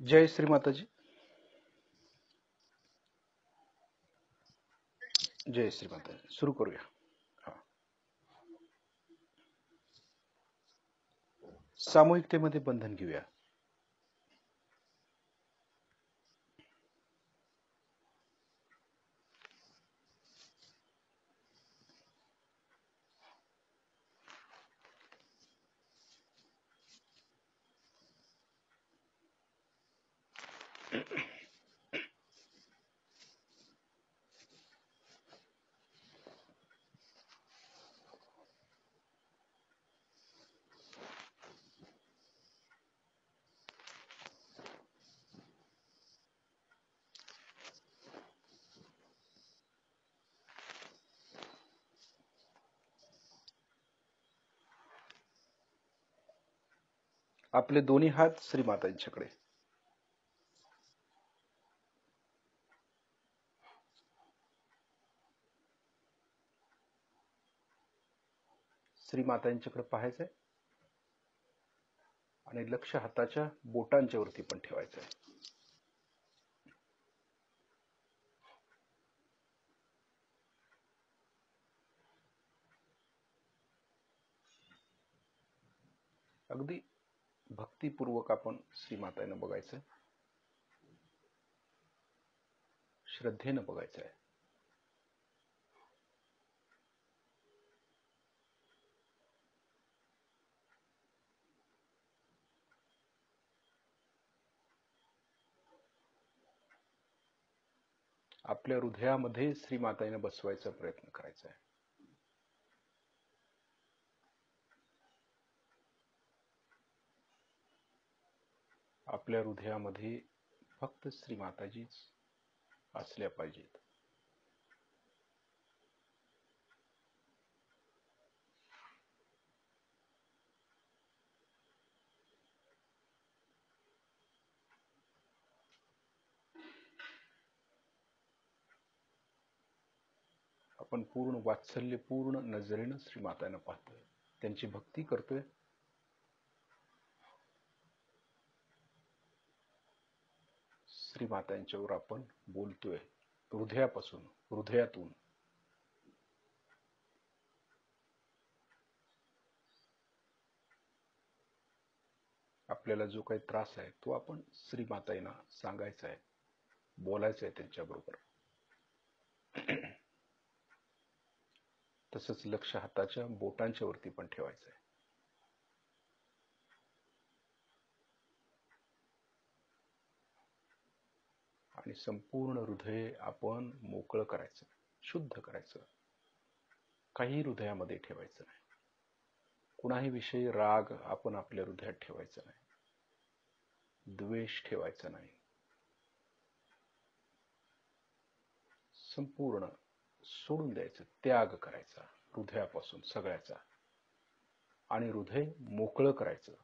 जय श्री माताजी. जय श्री माताजी. सुरू करूया. हा. सामूहिकतेमध्ये बंधन घेऊया. आपले दोन्ही हात श्री मातांच्याकडे. श्री मातांच्याकडे पाहायचंय आणि लक्ष हाताच्या बोटांच्या वरती पण ठेवायचंय. अगदी भक्तिपूर्वक आपण श्री मातांना बघायचंय, श्रद्धेनं बघायचंय. आपल्या हृदयामध्ये श्री मातांना बसवायचा प्रयत्न करायचा आहे. आपल्या हृदयामध्ये फक्त श्री माताजीच असल्या पाहिजेत. आपण पूर्ण वात्सल्यपूर्ण नजरेनं श्री मातांना पाहतोय, त्यांची भक्ती करतोय. श्री मातांच्यावर आपण बोलतोय हृदयापासून, हृदयातून. आपल्याला जो काही त्रास आहे तो आपण श्री मातांना सांगायचा आहे, बोलायचं आहे त्यांच्याबरोबर. तसंच लक्ष हाताच्या बोटांच्या वरती पण ठेवायचं आहे. आणि संपूर्ण हृदय आपण मोकळं करायचं, शुद्ध करायचं. काही हृदयामध्ये ठेवायचं नाही. कुणाही विषयी राग आपण आपल्या हृदयात ठेवायचा नाही, द्वेष ठेवायचा नाही. संपूर्ण सोडून द्यायचं, त्याग करायचा हृदयापासून सगळ्याचा. आणि हृदय मोकळं करायचं.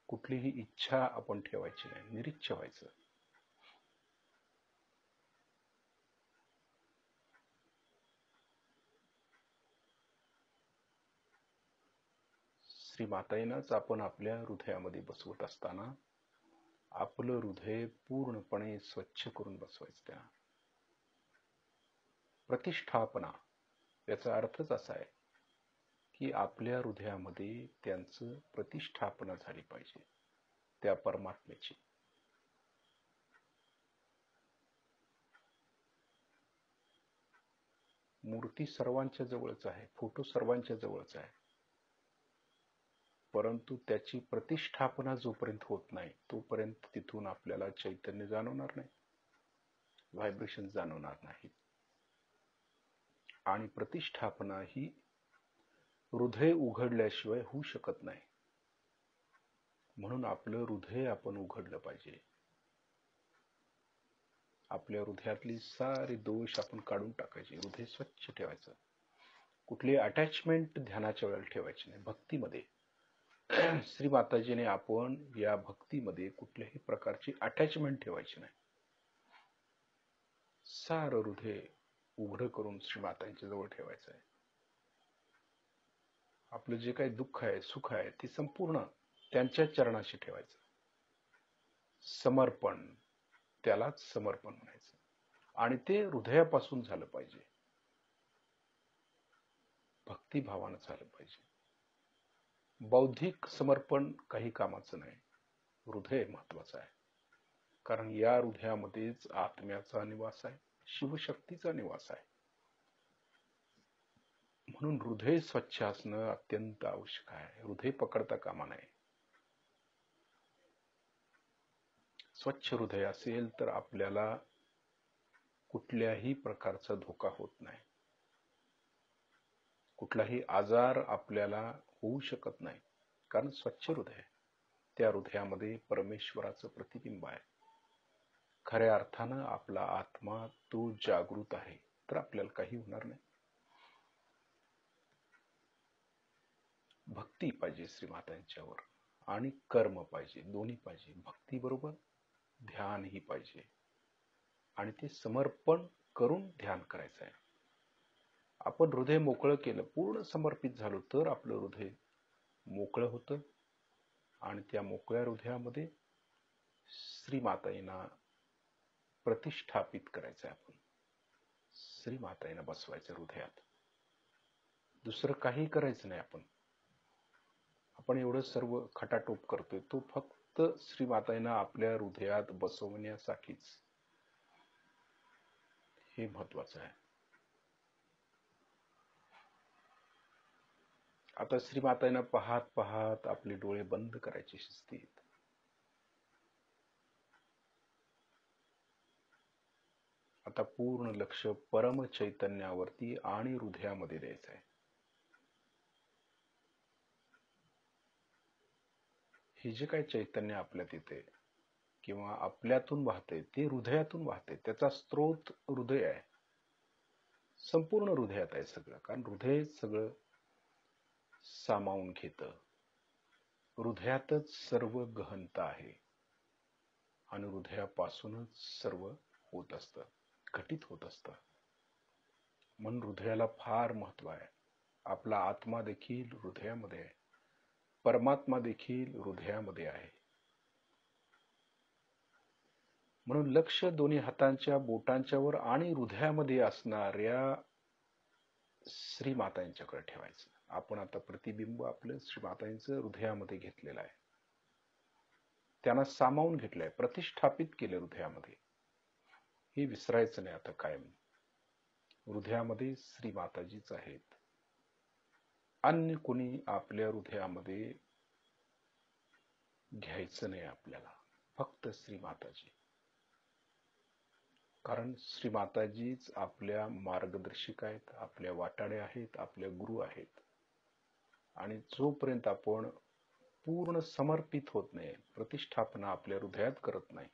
कुठलीही इच्छा आपण ठेवायची नाही, निरीच्छ व्हायचं. श्री मातांनाच आपण आपल्या हृदयामध्ये बसवत असताना आपलं हृदय पूर्णपणे स्वच्छ करून बसवायचं. त्या प्रतिष्ठापना याचा अर्थच असा आहे की आपल्या हृदयामध्ये त्यांचं प्रतिष्ठापना झाली पाहिजे, त्या परमात्म्याची. मूर्ती सर्वांच्या जवळच आहे, फोटो सर्वांच्या जवळच आहे, परंतु त्याची प्रतिष्ठापना जोपर्यंत होत नाही तोपर्यंत तिथून आपल्याला चैतन्य जाणवणार नाही, व्हायब्रेशन जाणवणार नाही. आणि प्रतिष्ठापना ही हृदय उघडल्याशिवाय होऊ शकत नाही. म्हणून आपलं हृदय आपण उघडलं पाहिजे. आपल्या हृदयातली सारे दोष आपण काढून टाकायचे, हृदय स्वच्छ ठेवायचं. कुठली अटॅचमेंट ध्यानाच्या वेळेला ठेवायची नाही. भक्तीमध्ये श्री माताजीने आपण या भक्तीमध्ये कुठल्याही प्रकारची अटॅचमेंट ठेवायची नाही. सारं हृदय उघडं करून श्री मातांच्या जवळ ठेवायचं आहे. आपलं जे काही दुःख आहे, सुख आहे, ते संपूर्ण त्यांच्या चरणाशी ठेवायचं. समर्पण, त्यालाच समर्पण म्हणायचं. आणि ते हृदयापासून झालं पाहिजे, भक्तिभावानं झालं पाहिजे. बौद्धिक समर्पण काही कामाचं नाही, हृदय महत्वाचं आहे. कारण या हृदयामध्येच आत्म्याचा निवास आहे, शिवशक्तीचा निवास आहे. म्हणून हृदय स्वच्छ असणं अत्यंत आवश्यक आहे. हृदय पकडता कामा नये. स्वच्छ हृदय असेल तर आपल्याला कुठल्याही प्रकारचा धोका होत नाही, कुठलाही आजार आपल्याला होऊ शकत नाही. कारण स्वच्छ हृदय, त्या हृदयामध्ये परमेश्वराचं प्रतिबिंब आहे. खऱ्या अर्थानं आपला आत्मा तो जागृत आहे, तर आपल्याला काही होणार नाही. भक्ती पाहिजे श्रीमातांच्यावर आणि कर्म पाहिजे, दोन्ही पाहिजे. भक्ती बरोबर ध्यानही पाहिजे, आणि ते समर्पण करून ध्यान करायचं आहे. आपण हृदय मोकळं केलं, पूर्ण समर्पित झालो, तर आपलं हृदय मोकळं होतं. आणि त्या मोकळ्या हृदयामध्ये श्रीमाताईंना प्रतिष्ठापित करायचं आहे. आपण श्रीमाताईंना बसवायचं हृदयात, दुसरं काही करायचं नाही. आपण एवढं सर्व खटाटोप करतोय, तो फक्त श्रीमाताईंना आपल्या हृदयात बसवण्यासाठीच. हे महत्वाचं आहे. आता श्रीमाताईंना पाहत पाहत आपले डोळे बंद करायचे शिस्तीत. आता पूर्ण लक्ष परम चैतन्यावरती आणि हृदयामध्ये द्यायचं आहे. हे जे काही चैतन्य आपल्यात येते किंवा आपल्यातून वाहते, ते हृदयातून वाहते. त्याचा स्रोत हृदय आहे, संपूर्ण हृदयात आहे सगळं. कारण हृदय सगळं सामावून घेतं. हृदयातच सर्व गहनता आहे आणि हृदयापासूनच सर्व होत असतं, घटित होत असतं. म्हणून हृदयाला फार महत्व आहे. आपला आत्मा देखील हृदयामध्ये आहे, परमात्मा देखील हृदयामध्ये आहे. म्हणून लक्ष दोन्ही हातांच्या बोटांच्या वर आणि हृदयामध्ये असणाऱ्या श्रीमातांच्याकडे ठेवायचं. आपण आता प्रतिबिंब आपलं श्रीमातांचं हृदयामध्ये घेतलेलं आहे, त्यांना सामावून घेतलंय, प्रतिष्ठापित केलं हृदयामध्ये. हे विसरायचं नाही आता कायम. हृदयामध्ये श्रीमाताजीच आहेत, अन्य कोणी आपल्या हृदयामध्ये घ्यायचं नाही आपल्याला, फक्त श्रीमाताजी. कारण श्रीमाताजीच आपल्या मार्गदर्शिका आहेत, आपल्या वाटाड्या आहेत, आपल्या गुरु आहेत. आणि जोपर्यंत आपण पूर्ण समर्पित होत नाही, प्रतिष्ठापना आपल्या हृदयात करत नाही,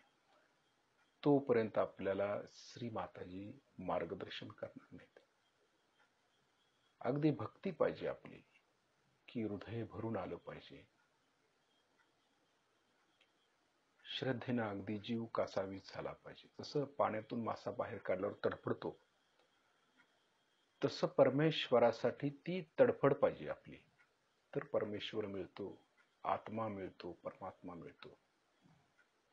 तोपर्यंत आपल्याला श्रीमाताजी मार्गदर्शन करणार नाहीत. अगदी भक्ती पाहिजे आपली, की हृदय भरून आलं पाहिजे. श्रद्धेनं अगदी जीव कासावीस झाला पाहिजे. जसं पाण्यातून मासा बाहेर काढल्यावर तडफडतो, तसं परमेश्वरासाठी ती तडफड पाहिजे आपली, तर परमेश्वर मिळतो, आत्मा मिळतो, परमात्मा मिळतो.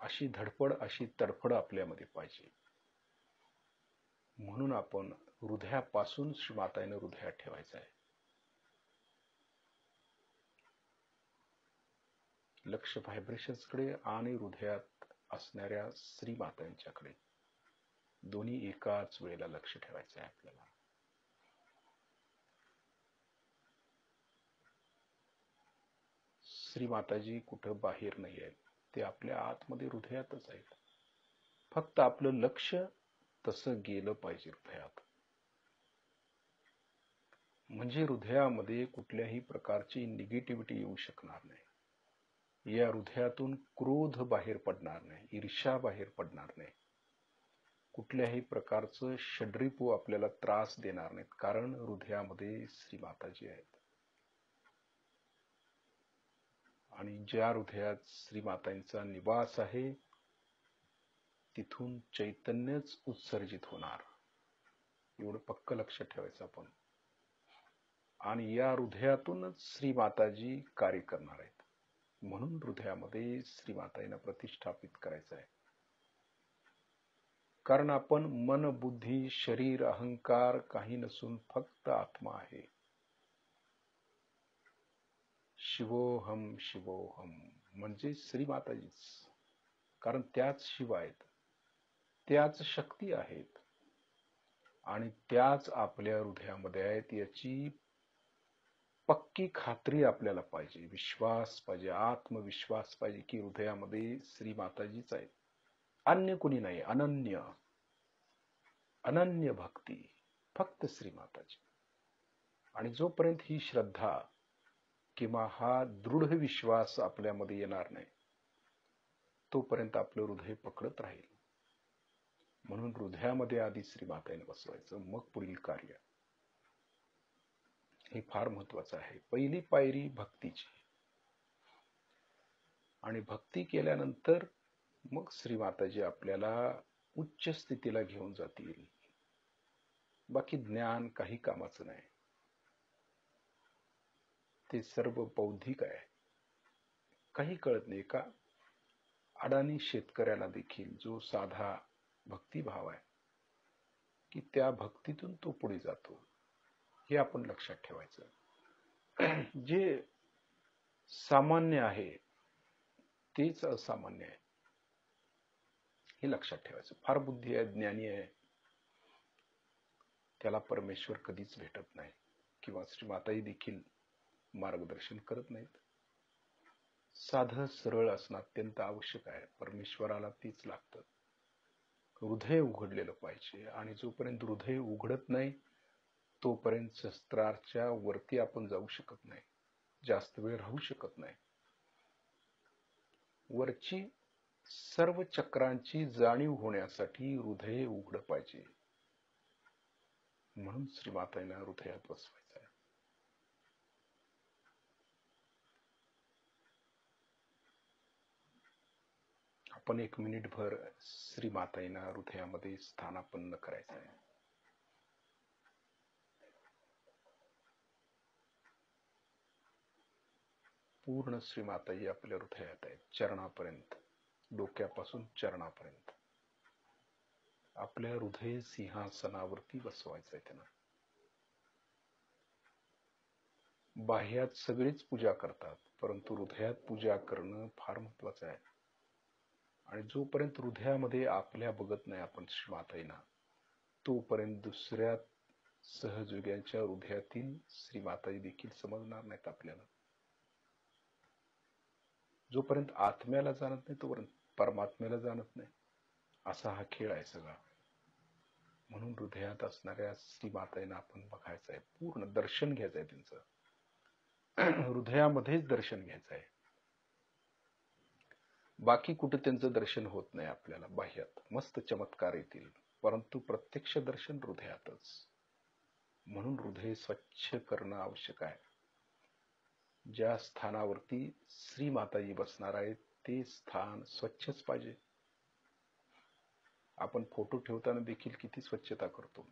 अशी धडपड, अशी तडफड आपल्यामध्ये पाहिजे. म्हणून आपण हृदयापासून श्रीमाताईंना हृदयात ठेवायचं आहे. लक्ष व्हायब्रेशन्सकडे आणि हृदयात असणाऱ्या श्रीमातांच्याकडे, दोन्ही एकाच वेळेला लक्ष ठेवायचं आहे आपल्याला. श्रीमाताजी कुठं बाहेर नाही आहेत, ते आपल्या आतमध्ये हृदयातच आहेत. फक्त आपलं लक्ष तसं गेलं पाहिजे हृदयात. म्हणजे हृदयामध्ये कुठल्याही प्रकारची निगेटिव्हिटी येऊ शकणार नाही. या हृदयातून क्रोध बाहेर पडणार नाही, ईर्ष्या बाहेर पडणार नाही, कुठल्याही प्रकारचं षड्रिपू आपल्याला त्रास देणार नाहीत. कारण हृदयामध्ये श्रीमाताजी आहेत. आणि ज्या हृदयात श्रीमातांचा निवास आहे, तिथून चैतन्यच उत्सर्जित होणार, एवढं पक्क लक्ष ठेवायचं आपण. आणि या हृदयातूनच श्रीमाताजी कार्य करणार आहेत. म्हणून हृदयामध्ये श्रीमाताईंना प्रतिष्ठापित करायचं आहे. कारण आपण मन, बुद्धी, शरीर, अहंकार काही नसून फक्त आत्मा आहे. शिवोहम शिवोहम म्हणजे श्रीमाताजीच. कारण त्याच शिव आहेत, त्याच शक्ती आहेत आणि त्याच आपल्या हृदयामध्ये आहेत याची पक्की खात्री आपल्याला पाहिजे, विश्वास पाहिजे, आत्मविश्वास पाहिजे की हृदयामध्ये श्रीमाताजीच आहेत, अन्य कुणी नाही. अनन्य अनन्य भक्ती फक्त श्रीमाताजी. आणि जोपर्यंत ही श्रद्धा किंवा हा दृढ विश्वास आपल्यामध्ये येणार नाही तोपर्यंत आपलं हृदय पकडत राहील. म्हणून हृदयामध्ये आधी श्रीमाताईने बसवायचं, मग पुढील कार्य. हे फार महत्वाचं आहे. पहिली पायरी भक्तीची, आणि भक्ती केल्यानंतर मग श्रीमाताजी आपल्याला उच्च स्थितीला घेऊन जातील. बाकी ज्ञान काही कामाचं नाही, ते सर्व बौद्धिक आहे. काही कळत नाही. का अडाणी शेतकऱ्याला देखील जो साधा भक्तिभाव आहे की त्या भक्तीतून तो पुढे जातो, हे आपण लक्षात ठेवायचं. जे सामान्य आहे तेच असामान्य आहे, हे लक्षात ठेवायचं. फार बुद्धी आहे, ज्ञानी आहे, त्याला परमेश्वर कधीच भेटत नाही किंवा श्रीमाताई देखील मार्गदर्शन करत नाहीत. साधं सरळ असणं अत्यंत आवश्यक आहे. परमेश्वराला तीच लागतं. हृदय उघडलेलं पाहिजे, आणि जोपर्यंत हृदय उघडत नाही तोपर्यंत शस्त्राच्या वरती आपण जाऊ शकत नाही, जास्त वेळ राहू शकत नाही. वरची सर्व चक्रांची जाणीव होण्यासाठी हृदय उघड पाहिजे. म्हणून श्रीमाताईंना हृदयात बसवायचं आहे. आपण 1 मिनिटभर श्रीमाताईंना हृदयामध्ये स्थानापन्न करायचं आहे. पूर्ण श्रीमाताई आपल्या हृदयात आहेत, चरणापर्यंत, डोक्यापासून चरणापर्यंत. आपल्या हृदय सिंहासनावरती बसवायचं आहे त्यांना. बाह्यात सगळीच पूजा करतात, परंतु हृदयात पूजा करणं फार महत्वाचं आहे. आणि जोपर्यंत हृदयामध्ये आपल्या बघत नाही आपण श्रीमाताईंना, तोपर्यंत दुसऱ्या सहयोग्यांच्या हृदयातील श्रीमाताई देखील समजणार नाहीत आपल्याला. जोपर्यंत आत्म्याला जाणत नाही तोपर्यंत परमात्म्याला जाणत नाही. असा हा खेळ आहे सगळा. म्हणून हृदयात असणाऱ्या श्रीमाताईंना आपण बघायचं आहे, पूर्ण दर्शन घ्यायचं आहे त्यांचं. हृदयामध्येच दर्शन घ्यायचं आहे. बाकी कुठे त्यांचं दर्शन होत नाही आपल्याला. बाह्यात मस्त चमत्कार येतील, परंतु प्रत्यक्ष दर्शन हृदयातच. म्हणून हृदय स्वच्छ करणं आवश्यक आहे. ज्या स्थानावरती श्रीमाताजी बसणार आहेत ते स्थान स्वच्छच पाहिजे. आपण फोटो ठेवताना देखील किती स्वच्छता करतो.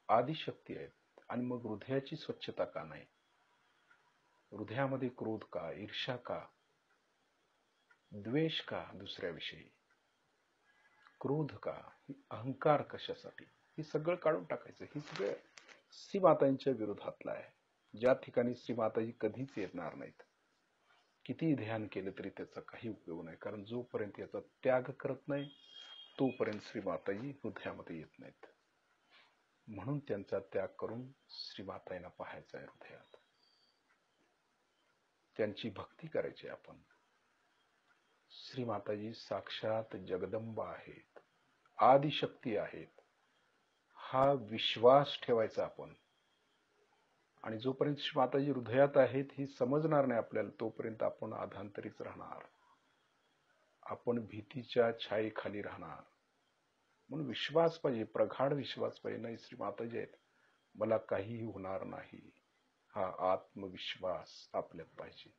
आदिशक्ती आहेत, आणि मग हृदयाची स्वच्छता का नाही? हृदयामध्ये क्रोध का, ईर्ष्या का, द्वेष का दुसऱ्याविषयी, क्रोध का, अहंकार कशासाठी? हे सगळं काढून टाकायचं. हे सगळं श्रीमातांच्या विरोधातलं आहे. ज्या ठिकाणी श्रीमाताजी कधीच येणार नाहीत. किती ध्यान केलं तरी त्याचा काही उपयोग नाही, कारण जोपर्यंत याचा त्याग करत नाही तोपर्यंत श्रीमाताजी हृदयामध्ये येत नाहीत. म्हणून त्यांचा त्याग करून श्रीमाताईंना पाहायचं आहे हृदयात. त्यांची भक्ती करायची आपण. श्रीमाताजी साक्षात जगदंबा आहेत, आदिशक्ती आहेत, हा विश्वास ठेवायचा आपण. आणि जोपर्यंत श्रीमाताजी हृदयात आहेत हे समजणार नाही आपल्याला, तोपर्यंत आपण अधांतरीच राहणार, आपण भीतीच्या छायेखाली राहणार. म्हणून विश्वास पाहिजे, प्रगाढ विश्वास पाहिजे. नाही, श्रीमाताजी आहेत, मला काहीही होणार नाही, हा आत्मविश्वास आपल्यात पाहिजे.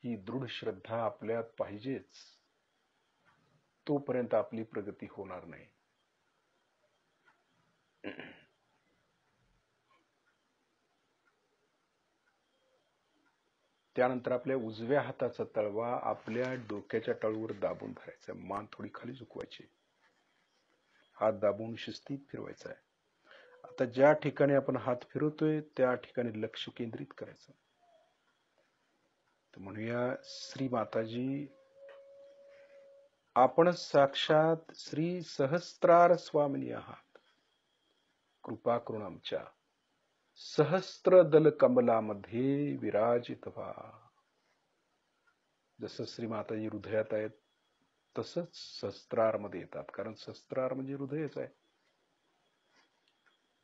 ही दृढ श्रद्धा आपल्यात पाहिजेच. तोपर्यंत आपली प्रगती होणार नाही. त्यानंतर आपल्या उजव्या हाताचा तळवा आपल्या डोक्याच्या टाळूवर दाबून धरायचा, मान थोडी खाली झुकवायची, हात दाबून शिस्तीत फिरवायचा आहे. आता ज्या ठिकाणी आपण हात फिरवतोय त्या ठिकाणी लक्ष केंद्रित करायचं. तर म्हणूया, श्री माताजी, आपण साक्षात श्री सहस्त्रार स्वामिनी आहात. कृपा करून आमच्या सहस्त्र दल कमलामध्ये विराजित व्हा. जसं श्री माताजी हृदयात आहेत तसंच सहस्त्रार मध्ये येतात, कारण सहस्त्रार म्हणजे हृदयच आहे.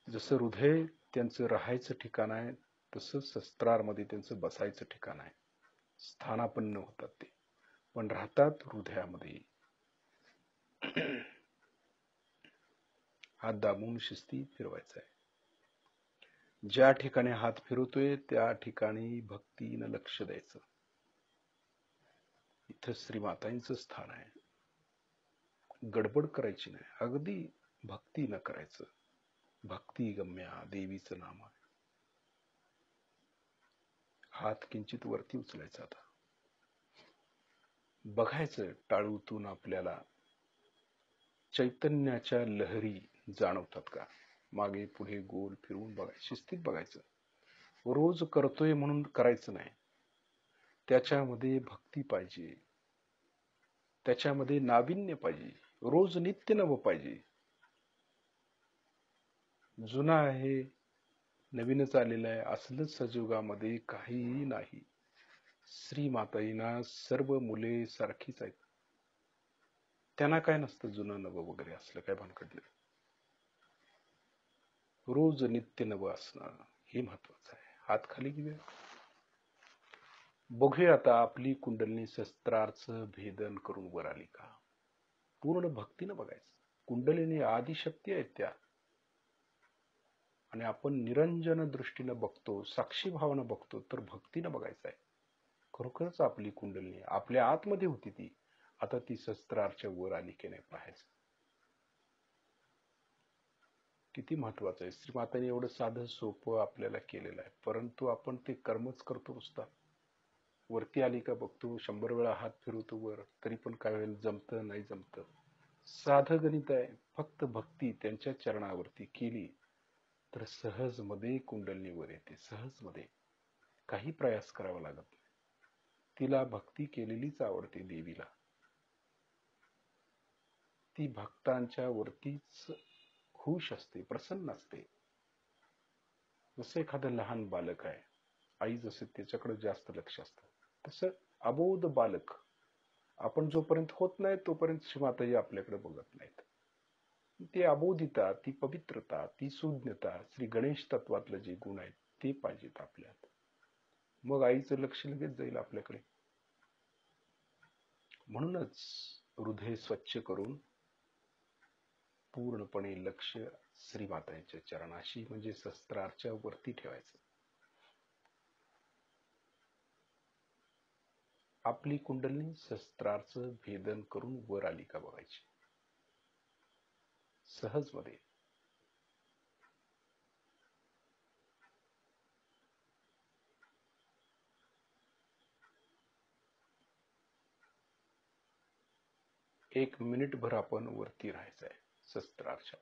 जसं हृदय त्यांचं राहायचं ठिकाण आहे तसंच सहस्त्रार मध्ये त्यांचं बसायचं ठिकाण आहे. स्थानापन्न होतात ते, पण राहतात हृदयामध्ये. हात दाबून शिस्तीत फिरवायचा आहे. ज्या ठिकाणी हात फिरवतोय त्या ठिकाणी भक्तीनं लक्ष द्यायचं. इथं श्री मातांचं स्थान आहे. गडबड करायची नाही, अगदी भक्तीनं करायचं. भक्ती गम्या देवीचं नाम आहे. हात किंचित वरती उचलायचा. आता बघायचं टाळूतून आपल्याला चैतन्याच्या लहरी जाणवतात का. मागे पुढे गोल फिरवून बघायचं, शिस्तीत बघायचं. रोज करतोय म्हणून करायचं नाही, त्याच्यामध्ये भक्ती पाहिजे, त्याच्यामध्ये नाविन्य पाहिजे, रोज नित्य नवं पाहिजे. जुना आहे नवीनच आलेलं आहे असलं सजोगामध्ये काहीही नाही. श्री माताईंना सर्व मुले सारखीच आहेत, त्यांना काय नसतं जुनं नवं वगैरे असलं काय भानगडलं. रोज नित्य नवं असणं हे महत्वाचं आहे. हात खाली घेऊया. बघूया आता आपली कुंडलिनी शस्त्रार्थ भेदन करून वर आली का. पूर्ण भक्तीनं बघायचं. कुंडलिनी आदिशक्ती आहेत त्या, आणि आपण निरंजन दृष्टीनं बघतो, साक्षी भावानं बघतो, तर भक्तीनं बघायचं आहे. खरोखरच आपली कुंडलिनी आपल्या आतमध्ये होती ती, आता ती शस्त्रार्थ वर आली की नाही पाहायचं. किती महत्वाचं आहे. श्रीमातांनी एवढं साधं सोपं आपल्याला केलेलं आहे, परंतु आपण ते कर्मच करतो नुसता. वरती आली का बघतो, 100 वेळा हात फिरवतो वर, तरी पण काय होईल, जमतं नाही जमतं. साधं गणित आहे. फक्त भक्ती त्यांच्या चरणावरती केली तर सहज मध्ये कुंडलिनी वर येते. सहज मध्ये, काही प्रयास करावा लागत नाही. तिला भक्ती केलेलीच आवडते देवीला. ती भक्तांच्या वरतीच खुश असते, प्रसन्न असते. जसं एखादं लहान बालक आहे, आई जसं त्याच्याकडे जास्त लक्ष असतं, तसं अबोध बालक आपण जोपर्यंत होत नाही तोपर्यंत श्रीमाताजी आपल्याकडे बघत नाहीत. ती अबोधिता, ती पवित्रता, ती शून्यता, श्री गणेश तत्वातलं जे गुण आहेत ते पाहिजेत आपल्यात. मग आईचं लक्ष लगेच जाईल आपल्याकडे. म्हणूनच हृदय स्वच्छ करून पूर्णपणे लक्ष श्रीमातांच्या चरणाशी म्हणजे शस्त्राच्या वरती ठेवायचं. आपली कुंडलिनी शस्त्राचं भेदन करून वर आली का बघायची. सहज मध्ये. एक मिनिट भर आपण वरती राहायचं आहे शस्त्राच्या.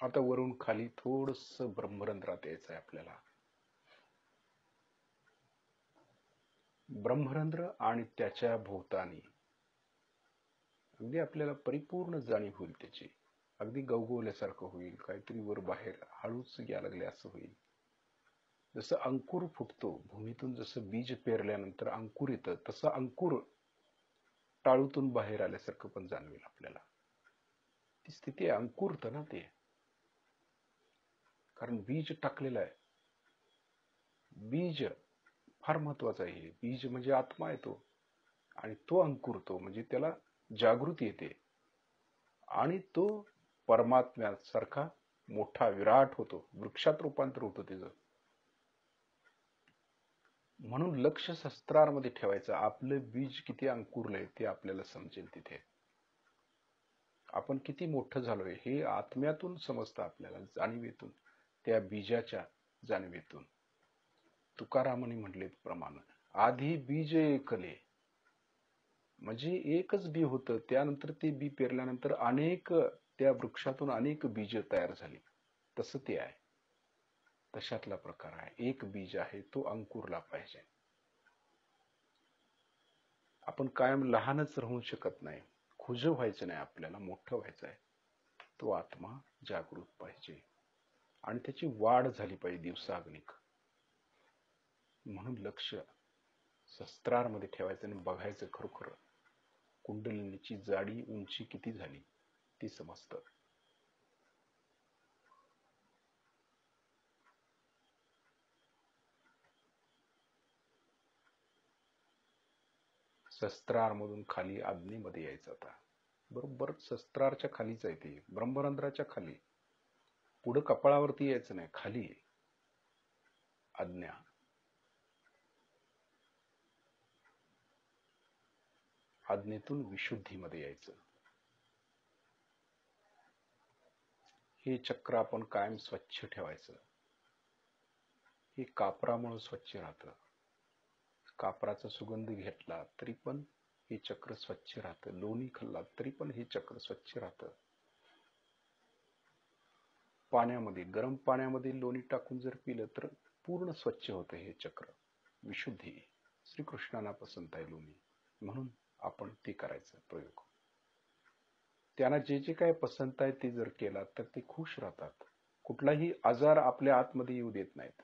आता वरून खाली थोडस ब्रह्मरंध्रात यायचं आहे आपल्याला. ब्रह्मरंध्र आणि त्याच्या भोवतानी अगदी आपल्याला परिपूर्ण जाणीव होईल त्याची. अगदी गवगवल्यासारखं होईल, काहीतरी वर बाहेर हळूच या लागले असं होईल. जसं अंकुर फुटतो भूमीतून, जसं बीज पेरल्यानंतर अंकुर येतं, तसं अंकुर टाळूतून बाहेर आल्यासारखं पण जाणवेल आपल्याला. ती स्थिती अंकुरत ना ते, कारण बीज टाकलेलं आहे. बीज फार महत्वाचं आहे. बीज म्हणजे आत्मा येतो आणि तो अंकुरतो म्हणजे त्याला जागृती येते आणि तो परमात्म्यासारखा मोठा विराट होतो, वृक्षात रूपांतर होतं त्याचं. म्हणून लक्ष शस्त्रामध्ये ठेवायचं. आपलं बीज किती अंकुरलंय ते आपल्याला समजेल. तिथे आपण किती मोठं झालोय हे आत्म्यातून समजतं आपल्याला, जाणीवेतून, त्या बीजाच्या जाणीवेतून. तुकारामांनी म्हटले प्रमाणे, आधी बीज एकले, म्हणजे एकच बी होतं, त्यानंतर ते बी पेरल्यानंतर अनेक, त्या वृक्षातून अनेक बीज तयार झाली. तसं ते आहे, तशातला प्रकार आहे. एक बीज आहे, तो अंकुरला पाहिजे. आपण कायम लहानच राहू शकत नाही, खुजं व्हायचं नाही, आपल्याला मोठं व्हायचं आहे. तो आत्मा जागृत पाहिजे आणि त्याची वाढ झाली पाहिजे दिवसागणिक. म्हणून लक्ष शस्त्रामध्ये ठेवायचं आणि बघायचं खरोखर कुंडलिनीची जाडी उंची किती झाली ती समजतं. शस्त्रारमधून खाली आज्ञेमध्ये यायचं. आता बरोबर शस्त्रारच्या खालीच आहे ते, ब्रह्मरंध्राच्या खाली. पुढं कपाळावरती यायचं नाही, खाली आज्ञा. आज्ञेतून विशुद्धीमध्ये यायचं. हे चक्र आपण कायम स्वच्छ ठेवायचं. हे कापरामुळे स्वच्छ राहतं. कापराचा सुगंध घेतला तरी पण हे चक्र स्वच्छ राहतं. लोणी खाल्ला तरी पण हे चक्र स्वच्छ राहतं. पाण्यामध्ये, गरम पाण्यामध्ये लोणी टाकून जर पिलं तर पूर्ण स्वच्छ होतं हे चक्र. विशुद्धी श्रीकृष्णांना पसंत आहे लोणी, म्हणून आपण ते करायचं प्रयोग. त्यांना जे जे काय पसंत आहे ते जर केला तर ते खुश राहतात. कुठलाही आजार आपल्या आतमध्ये येऊ देत नाहीत.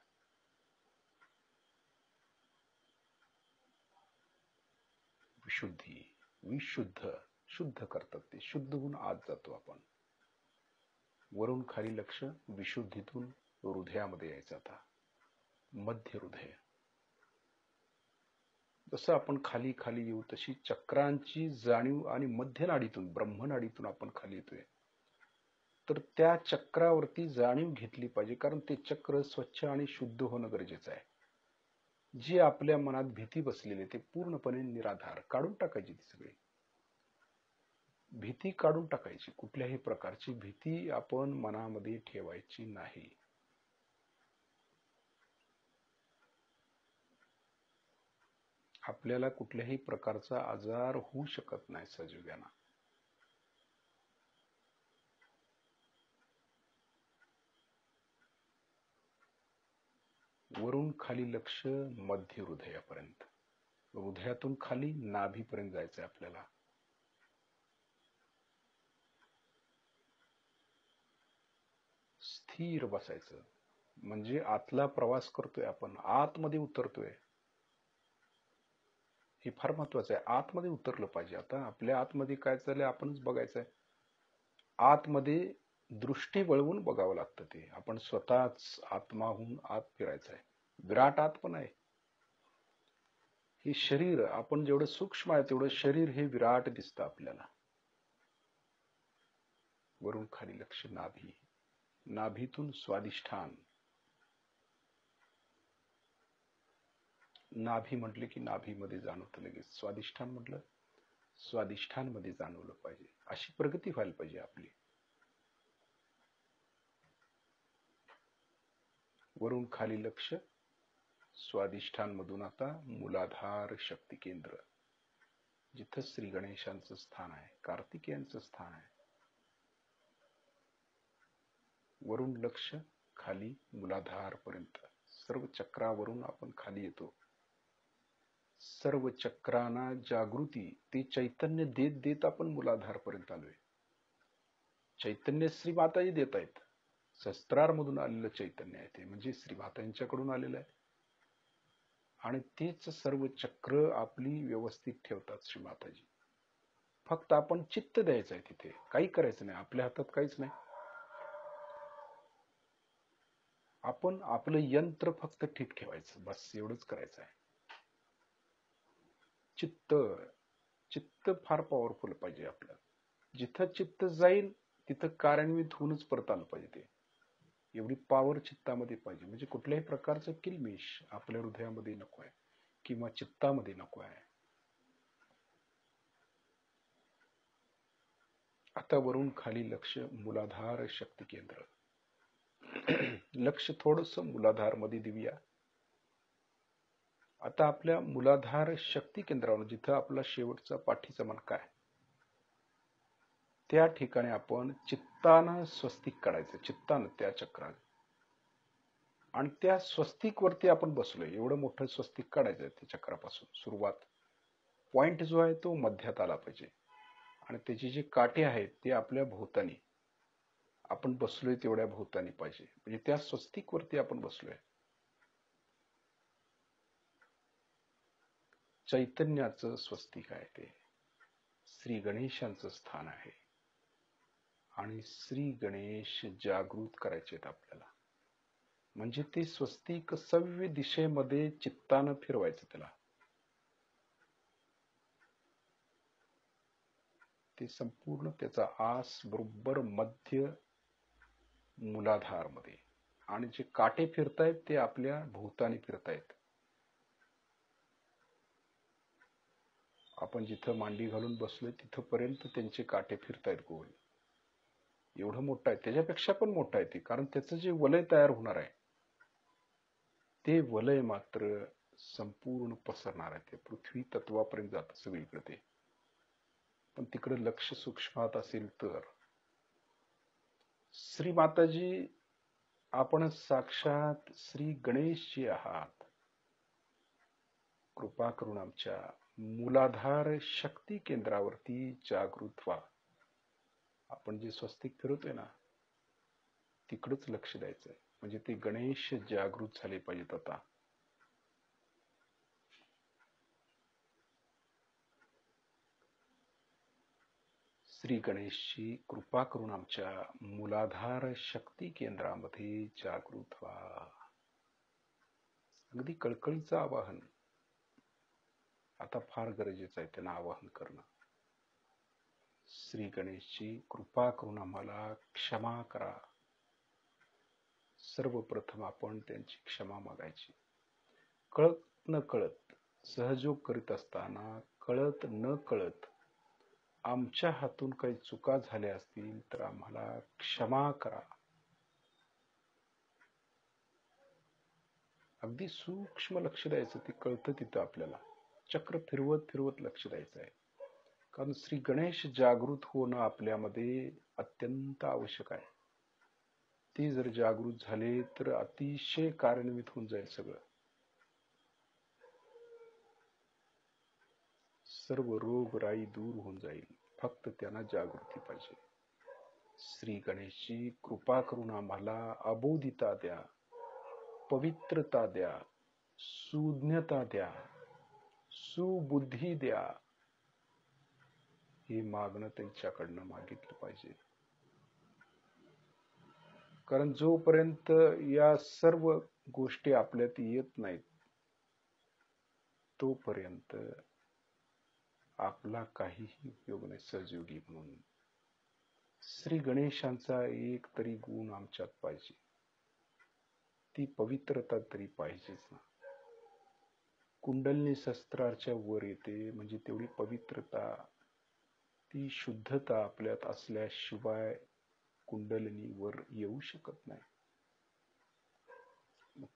विशुद्धी, विशुद्ध, शुद्ध करतात ते. शुद्ध होऊन आत जातो आपण. वरून खाली लक्ष, विशुद्धीतून हृदयामध्ये यायचं. आता मध्य हृदय. जसं आपण खाली खाली येऊ तशी चक्रांची जाणीव आणि मध्य नाडीतून, ब्रह्मनाडीतून आपण खाली येतोय. तर त्या चक्रावरती जाणीव घेतली पाहिजे, कारण ते चक्र स्वच्छ आणि शुद्ध होणं गरजेचं आहे. जी आपल्या मनात भीती बसलेली ते पूर्णपणे निराधार काढून टाकायची. ती सगळी भीती काढून टाकायची. कुठल्याही प्रकारची भीती आपण मनामध्ये ठेवायची नाही. आपल्याला कुठल्याही प्रकारचा आजार होऊ शकत नाही सजीवांना. वरून खाली लक्ष, मध्य हृदयापर्यंत. हृदयातून खाली नाभीपर्यंत जायचं आपल्याला. स्थिर बसायचं, म्हणजे आतला प्रवास करतोय आपण, आतमध्ये उतरतोय. हे फार महत्वाचं आहे. आतमध्ये उतरलं पाहिजे. आता आपल्या आतमध्ये काय चाललंय आपणच बघायचं आहे. आतमध्ये दृष्टी वळवून बघावं लागतं. ते आपण स्वतःच आत्माहून आत फिरायचं आहे. विराट आत पण आहे. हे शरीर आपण जेवढं सूक्ष्म आहे तेवढं शरीर हे विराट दिसतं आपल्याला. वरून खाली लक्ष, नाभी. नाभीतून स्वादिष्ठान. नाभी म्हटले की नाभीमध्ये जाणवतं लगेच. स्वादिष्ठान म्हटलं स्वादिष्ठान मध्ये जाणवलं पाहिजे. अशी प्रगती व्हायला पाहिजे आपली. वरून खाली लक्ष, स्वादिष्ठान मधून आता मूलाधार शक्ती केंद्र, जिथं श्री गणेशांचं स्थान आहे, कार्तिकेयांचं स्थान आहे. वरून लक्ष खाली मूलाधार पर्यंत, सर्व चक्रावरून आपण खाली येतो. सर्व चक्रांना जागृती ते चैतन्य देत देत आपण मूलाधार पर्यंत आलोय. चैतन्य श्री माताजी देत आहेत. शस्त्रारमधून आलेलं चैतन्य आहे ते, म्हणजे श्री मातांच्याकडून आलेलं आहे. आणि तेच सर्व चक्र आपली व्यवस्थित ठेवतात श्री माताजी. फक्त आपण चित्त द्यायचं आहे तिथे, काही करायचं नाही, आपल्या हातात काहीच नाही. आपण आपलं यंत्र फक्त ठीक ठेवायचं, बस एवढंच करायचं आहे. चित्त फार पॉवरफुल पाहिजे आपलं. जिथं चित्त जाईल तिथं कार्यान्वित होऊनच परत आलं पाहिजे. ते एवढी पॉवर चित्तामध्ये पाहिजे, म्हणजे कुठल्याही प्रकारचं किलमिश आपल्या हृदयामध्ये नको आहे किंवा चित्तामध्ये नको आहे. आता वरून खाली लक्ष मूलाधार शक्ती केंद्र. लक्ष थोडस मूलाधार मध्ये देऊया. आता आपल्या मूलाधार शक्ती केंद्रावर जिथं आपला शेवटचा पाठीचा मणका आहे, त्या ठिकाणी आपण चित्तानं स्वस्तिक काढायचं, चित्तानं त्या चक्रात. आणि त्या स्वस्तिक वरती आपण बसलोय, एवढं मोठं स्वस्तिक काढायचं त्या चक्रापासून सुरुवात. पॉइंट जो आहे तो मध्यात आला पाहिजे आणि त्याची जी काठी आहेत ते आपल्या भोवतानी, आपण बसलोय तेवढ्या भोवतानी पाहिजे, म्हणजे त्या स्वस्तिक वरती आपण बसलोय. चैतन्याचं स्वस्तिक आहे ते, श्री गणेशांचं स्थान आहे. आणि श्री गणेश जागृत करायचे आहेत आपल्याला, म्हणजे ते स्वस्तिक सव्य दिशेमध्ये चित्तानं फिरवायचं त्याला. ते संपूर्ण त्याचा आस बरोबर मध्य मूलाधार मध्ये, आणि जे काटे फिरतायत ते आपल्या भोवतानी फिरतायत. आपण जिथं मांडी घालून बसलोय तिथपर्यंत त्यांचे काटे फिरतायत गोल. एवढं मोठं आहे, त्याच्यापेक्षा पण मोठं आहे ते, कारण त्याचं जे वलय तयार होणार आहे ते वलय मात्र संपूर्ण पसरणार आहे, ते पृथ्वी तत्वापर्यंत जात सगळीकडे ते. पण तिकडे लक्ष सूक्ष्मात असेल तर. श्री माताजी, आपण साक्षात श्री गणेशजी आहात. कृपा करून आमच्या मूलाधार शक्ती केंद्रावरती जागृत व्हा. आपण जे स्वस्तिक फिरवतोय ना तिकडच लक्ष द्यायचंय, म्हणजे ते गणेश जागृत झाले पाहिजेत. आता श्री गणेशची कृपा करून आमच्या मूलाधार शक्ती केंद्रामध्ये जागृत व्हा. अगदी कळकळीचं आवाहन आता फार गरजेचं आहे, त्यांना आवाहन करणं. श्री गणेशची कृपा करून आम्हाला क्षमा करा. सर्वप्रथम आपण त्यांची क्षमा मागायची. कळत न कळत, सहयोग करीत असताना कळत न कळत आमच्या हातून काही चुका झाल्या असतील तर आम्हाला क्षमा करा. अगदी सूक्ष्म लक्ष द्यायचं, ते कळतं तिथं आपल्याला. चक्र फिरवत फिरवत लक्ष द्यायचं आहे, कारण श्री गणेश जागृत होणं आपल्यामध्ये अत्यंत आवश्यक आहे. ते जर जागृत झाले तर अतिशय कार्यान्वित होऊन जाईल सगळं. सर्व रोगराई दूर होऊन जाईल, फक्त त्यांना जागृती पाहिजे. श्री गणेशची कृपा करून आम्हाला अबोधिता द्या, पवित्रता द्या, सुज्ञता द्या, सुबुद्धी द्या. हे मागणं त्यांच्याकडनं मागितलं पाहिजे. कारण जोपर्यंत या सर्व गोष्टी आपल्यात येत नाहीत तोपर्यंत आपला काहीही उपयोग नाही सहयोगी म्हणून. श्री गणेशांचा एक तरी गुण आमच्यात पाहिजे, ती पवित्रता तरी पाहिजेच ना. कुंडलिनी शस्त्राच्या वर येते म्हणजे तेवढी पवित्रता, ती शुद्धता आपल्यात असल्याशिवाय कुंडलिनी वर येऊ शकत नाही.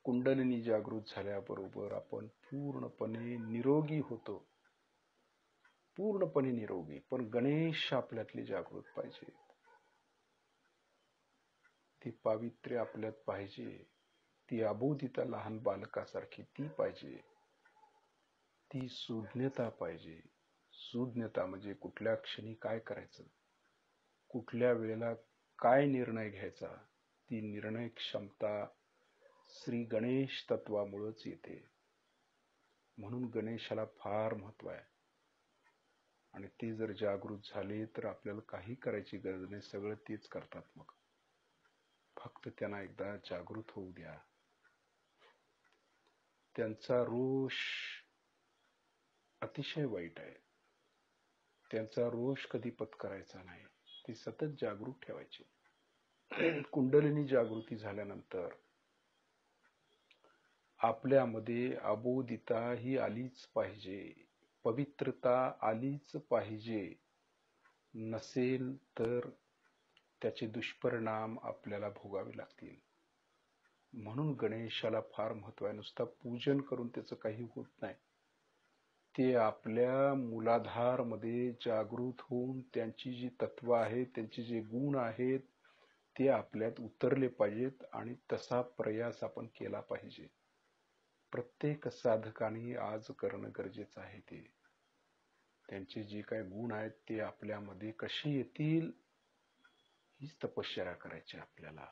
कुंडलिनी जागृत झाल्याबरोबर आपण पूर्णपणे निरोगी होतो, पूर्णपणे निरोगी. पण गणेश आपल्यातले जागृत पाहिजे, ती पावित्र्य आपल्यात पाहिजे, ती अबोधिता लहान बालकासारखी ती पाहिजे. ती सुज्ञता पाहिजे. सुज्ञता म्हणजे कुठल्या क्षणी काय करायचं, कुठल्या वेळेला काय निर्णय घ्यायचा, ती निर्णय क्षमता श्री गणेश तत्वामुळेच येते. म्हणून गणेशाला फार महत्व आहे. आणि ते जर जागृत झाले तर आपल्याला काही करायची गरज नाही, सगळं तेच करतात. मग फक्त त्यांना एकदा जागृत होऊ द्या. त्यांचा रोष अतिशय वाईट आहे. त्यांचा रोष कधी पत्करायचा नाही, ती सतत जागृत ठेवायची. कुंडलिनी जागृती झाल्यानंतर आपल्यामध्ये अबोधिता ही आलीच पाहिजे, पवित्रता आलीच पाहिजे. नसेल तर त्याचे दुष्परिणाम आपल्याला भोगावे लागतील. म्हणून गणेशाला फार महत्व आहे. नुसतं पूजन करून त्याचं काही होत नाही. ते आपल्या मूलाधार मध्ये जागृत होऊन त्यांची जी तत्व आहेत, त्यांचे जे गुण आहेत, ते आपल्यात उतरले पाहिजेत आणि तसा प्रयास आपण केला पाहिजे. प्रत्येक साधकाने आज करणं गरजेचं आहे. ते त्यांचे जे काही गुण आहेत ते आपल्यामध्ये कसे येतील हीच तपश्चर्या करायची आपल्याला.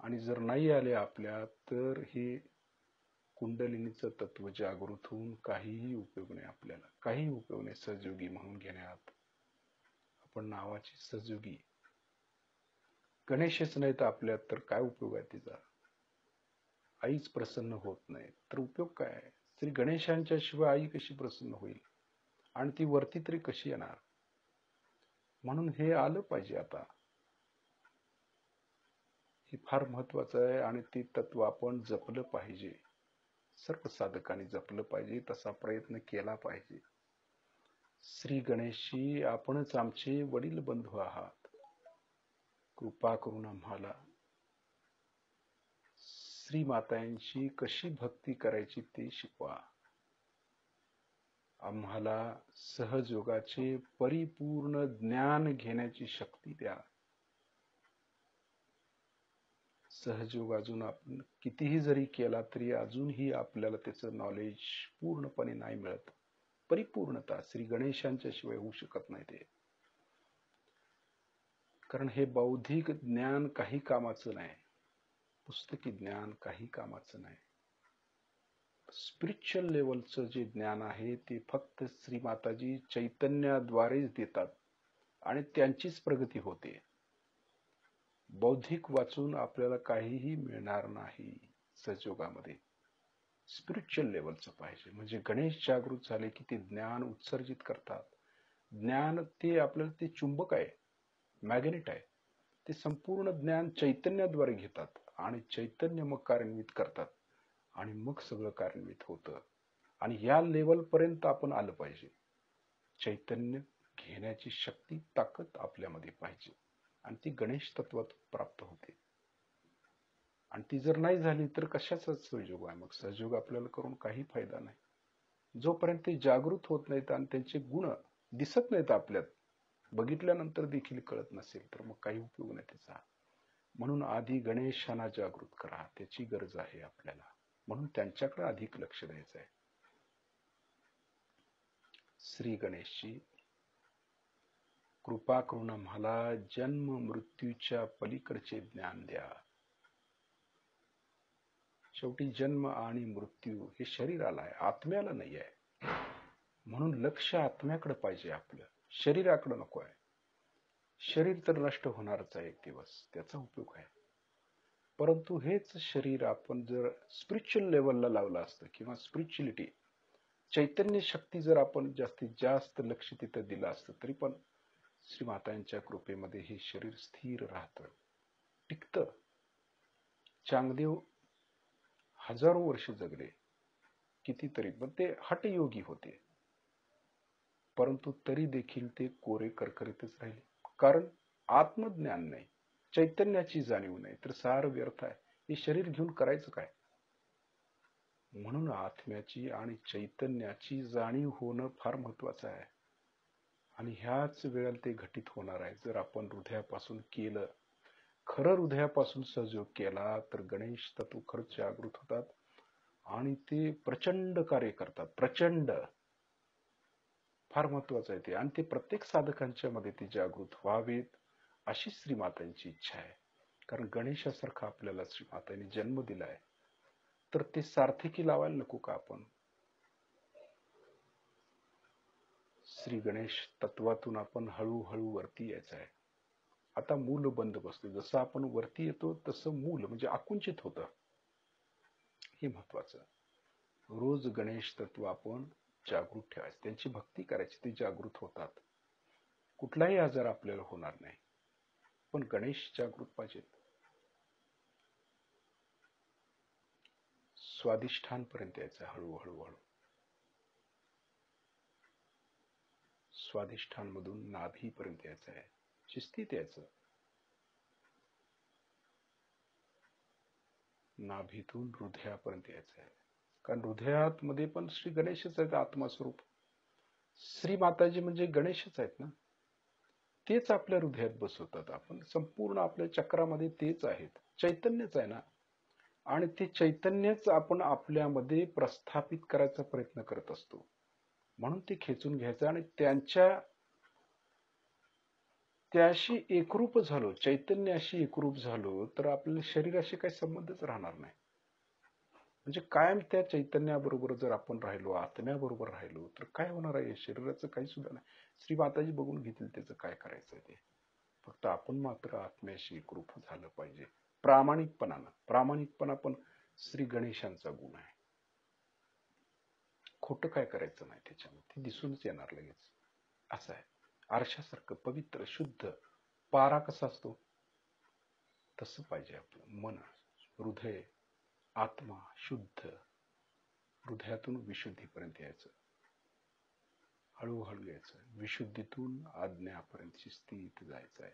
आणि जर नाही आले आपल्यात तर हे कुंडलिनीचं तत्व जागृत होऊन काहीही उपयोग नाही. आपल्याला काही उपयोग नाही. सहयोगी म्हणून घेण्यात आपण नावाची सहयोगी, गणेशच नाही तर आपल्यात तर काय उपयोग आहे तिचा. आईच प्रसन्न होत नाही तर उपयोग काय आहे. श्री गणेशांच्या शिवाय आई कशी प्रसन्न होईल आणि ती वरती तरी कशी येणार. म्हणून हे आलं पाहिजे. आता हे फार महत्वाचं आहे आणि ते तत्व आपण जपलं पाहिजे. सर्व साधकांनी जपलं पाहिजे, तसा प्रयत्न केला पाहिजे. श्री गणेशजी आपणच आमचे वडील बंधू आहात. कृपा करून आम्हाला श्री मातांची कशी भक्ती करायची ते शिकवा. आम्हाला सहजयोगाचे परिपूर्ण ज्ञान घेण्याची शक्ती द्या. सहजयोग अजून आपण कितीही जरी केला तरी अजूनही आपल्याला त्याचं नॉलेज पूर्णपणे नाही मिळत. परिपूर्णता श्री गणेशांच्या शिवाय होऊ शकत नाही ते. कारण हे बौद्धिक ज्ञान काही कामाचं नाही, पुस्तकी ज्ञान काही कामाचं नाही. स्पिरिच्युअल लेवलचं जे ज्ञान आहे ते फक्त श्री माताजी चैतन्याद्वारेच देतात आणि त्यांचीच प्रगती होते. बौद्धिक वाचून आपल्याला काहीही मिळणार नाही. सहयोगामध्ये स्पिरिच्युअल लेवलचं पाहिजे. म्हणजे गणेश जागृत झाले की ते ज्ञान उत्सर्जित करतात. ज्ञान ते आपल्याला ते चुंबक आहे, मॅग्नेट आहे. ते संपूर्ण ज्ञान चैतन्याद्वारे घेतात आणि चैतन्य मग कार्यान्वित करतात आणि मग सगळं कार्यान्वित होतं. आणि या लेवल पर्यंत आपण आलं पाहिजे. चैतन्य घेण्याची शक्ती, ताकद आपल्यामध्ये पाहिजे आणि ती गणेश तत्वात प्राप्त होते. आणि ती जर नाही झाली तर कशाचा सहयोग आहे. मग सहयोग आपल्याला करून काही फायदा नाही. जोपर्यंत ते जागृत होत नाहीत आणि त्यांचे गुण दिसत नाहीत आपल्यात, बघितल्यानंतर देखील कळत नसेल तर मग काही उपयोग नाही त्याचा. म्हणून आधी गणेशांना जागृत करा, त्याची गरज आहे आपल्याला. म्हणून त्यांच्याकडे अधिक लक्ष द्यायचं आहे. श्री गणेशजी कृपा करून आम्हाला जन्म मृत्यूच्या पलीकडचे ज्ञान द्या. शेवटी जन्म आणि मृत्यू हे शरीराला आहे, आत्म्याला नाही आहे. म्हणून लक्ष आत्म्याकडे पाहिजे आपलं, शरीराकडे नको आहे. शरीर तर नष्ट होणारच आहे एक दिवस, त्याचा उपयोग आहे. परंतु हेच शरीर आपण जर स्पिरिच्युअल लेवलला लावलं असतं किंवा स्पिरिच्युअलिटी चैतन्य शक्ती जर आपण जास्तीत जास्त लक्ष तिथं दिलं असतं तरी पण श्री मातांच्या कृपेमध्ये हे शरीर स्थिर राहतं, टिकतं. चांगदेव हजारो वर्ष जगले कितीतरी, पण ते हठयोगी होते. परंतु तरी देखील ते कोरे करकरीतच राहिले. कारण आत्मज्ञान नाही, चैतन्याची जाणीव नाही, तर सार व्यर्थ आहे. हे शरीर घेऊन करायचं काय. म्हणून आत्म्याची आणि चैतन्याची जाणीव होणं फार महत्वाचं आहे. आणि ह्याच वेळेला ते घटित होणार आहे जर आपण हृदयापासून केलं. खरं हृदयापासून सहयोग केला तर गणेश तत्व खरंच जागृत होतात आणि ते प्रचंड कार्य करतात. प्रचंड. फार महत्वाचं आहे ते. आणि ते प्रत्येक साधकांच्या मध्ये ते जागृत व्हावेत अशी श्रीमातांची इच्छा आहे. कारण गणेशासारखा आपल्याला श्रीमातांनी जन्म दिलाय, तर ते सार्थकी लावायला नको का आपण? श्री गणेश तत्वातून आपण हळूहळू वरती यायचं आहे. आता मूल बंद बसतो. जसं आपण वरती येतो तसं मूल म्हणजे आकुंचित होतं. हे महत्वाचं. रोज गणेश तत्व आपण जागृत ठेवायचं, त्यांची भक्ती करायची, ते जागृत होतात. कुठलाही आजार आपल्याला होणार नाही, पण गणेश जागृत पाहिजेत. स्वादिष्ठान पर्यंत यायचं हळूहळू. स्वादिष्ठान मधून नाभी पर्यंत यायचं आहे, शिस्तीत यायचं. नाभीतून हृदयापर्यंत यायचं आहे. कारण हृदयात मध्ये पण श्री गणेशच आहेत आत्मास्वरूप. श्री माताजी म्हणजे गणेशच आहेत ना. तेच आपल्या हृदयात बसवतात. आपण संपूर्ण आपल्या चक्रामध्ये तेच आहेत. चैतन्यच आहे ना. आणि ते चैतन्यच आपण आपल्यामध्ये प्रस्थापित करायचा प्रयत्न करत असतो. म्हणून ते खेचून घ्यायचं आणि त्याशी एकरूप झालो, चैतन्याशी एकरूप झालो, तर आपल्या शरीराशी काही संबंधच राहणार नाही. म्हणजे कायम त्या चैतन्याबरोबर जर आपण राहिलो, आत्म्याबरोबर राहिलो, तर काय होणार आहे? शरीराचं काही सुद्धा नाही. श्री माताजी बघून घेतील त्याचं काय करायचं ते. फक्त आपण मात्र आत्म्याशी एकरूप झालं पाहिजे. प्रामाणिकपणानं. प्रामाणिकपणा पण श्री गणेशांचा गुण आहे. खोटं काय करायचं नाही त्याच्यामध्ये, ते दिसूनच येणार लगेच. असं आहे. आरशासारखं पवित्र शुद्ध. पारा कसा असतो तसं पाहिजे आपलं मन, हृदय, आत्मा शुद्ध. हृदयातून विशुद्धीपर्यंत यायचं, हळूहळू यायचं. विशुद्धीतून आज्ञापर्यंत शिस्तीत जायचं आहे.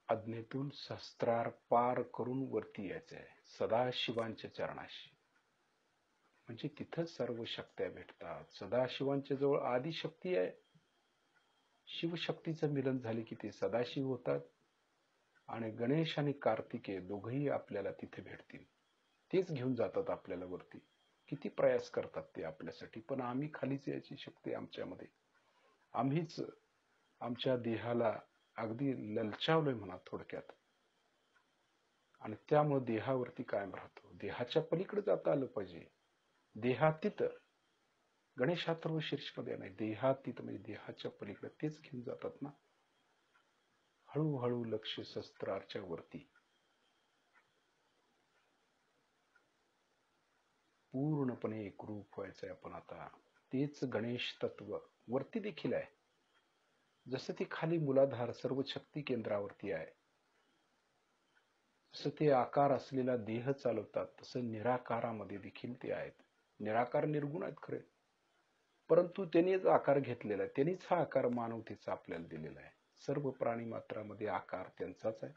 आज्ञेतून शस्त्रार पार करून वरती यायचं आहे सदाशिवांच्या चरणाशी. म्हणजे तिथं सर्व शक्त्या भेटतात. सदाशिवांच्या जवळ आदिशक्ती आहे. शिवशक्तीचं मिलन झाले की ते सदाशिव होतात. आणि गणेश आणि कार्तिकेय दोघंही आपल्याला तिथे भेटतील. तेच घेऊन जातात आपल्याला वरती. किती प्रयास करतात ते आपल्यासाठी, पण आम्ही खालीच यायची शक्ती आमच्यामध्ये. आम्हीच आमच्या देहाला अगदी ललचावलोय म्हणा थोडक्यात. आणि त्यामुळे देहावरती कायम राहतो. देहाच्या पलीकडे जाता आलं पाहिजे. देहातीत. गणेश हा सर्व शीर्षमध्ये नाही, देहातीत म्हणजे देहाच्या पलीकडे तेच घेऊन जातात ना. हळूहळू लक्ष शस्त्राच्या वरती. पूर्णपणे एकरूप व्हायचंय आपण आता. तेच गणेश तत्व वरती देखील आहे. जसं ते खाली मूलाधार सर्व शक्ती केंद्रावरती आहे, जसं ते आकार असलेला देह चालवतात, तसं निराकारामध्ये देखील ते आहेत. निराकार निर्गुण आहेत खरे, परंतु त्यांनीच आकार घेतलेला आहे. त्यांनीच हा आकार मानवतेचा आपल्याला दिलेला आहे. सर्व प्राणी मात्रामध्ये आकार त्यांचाच आहे.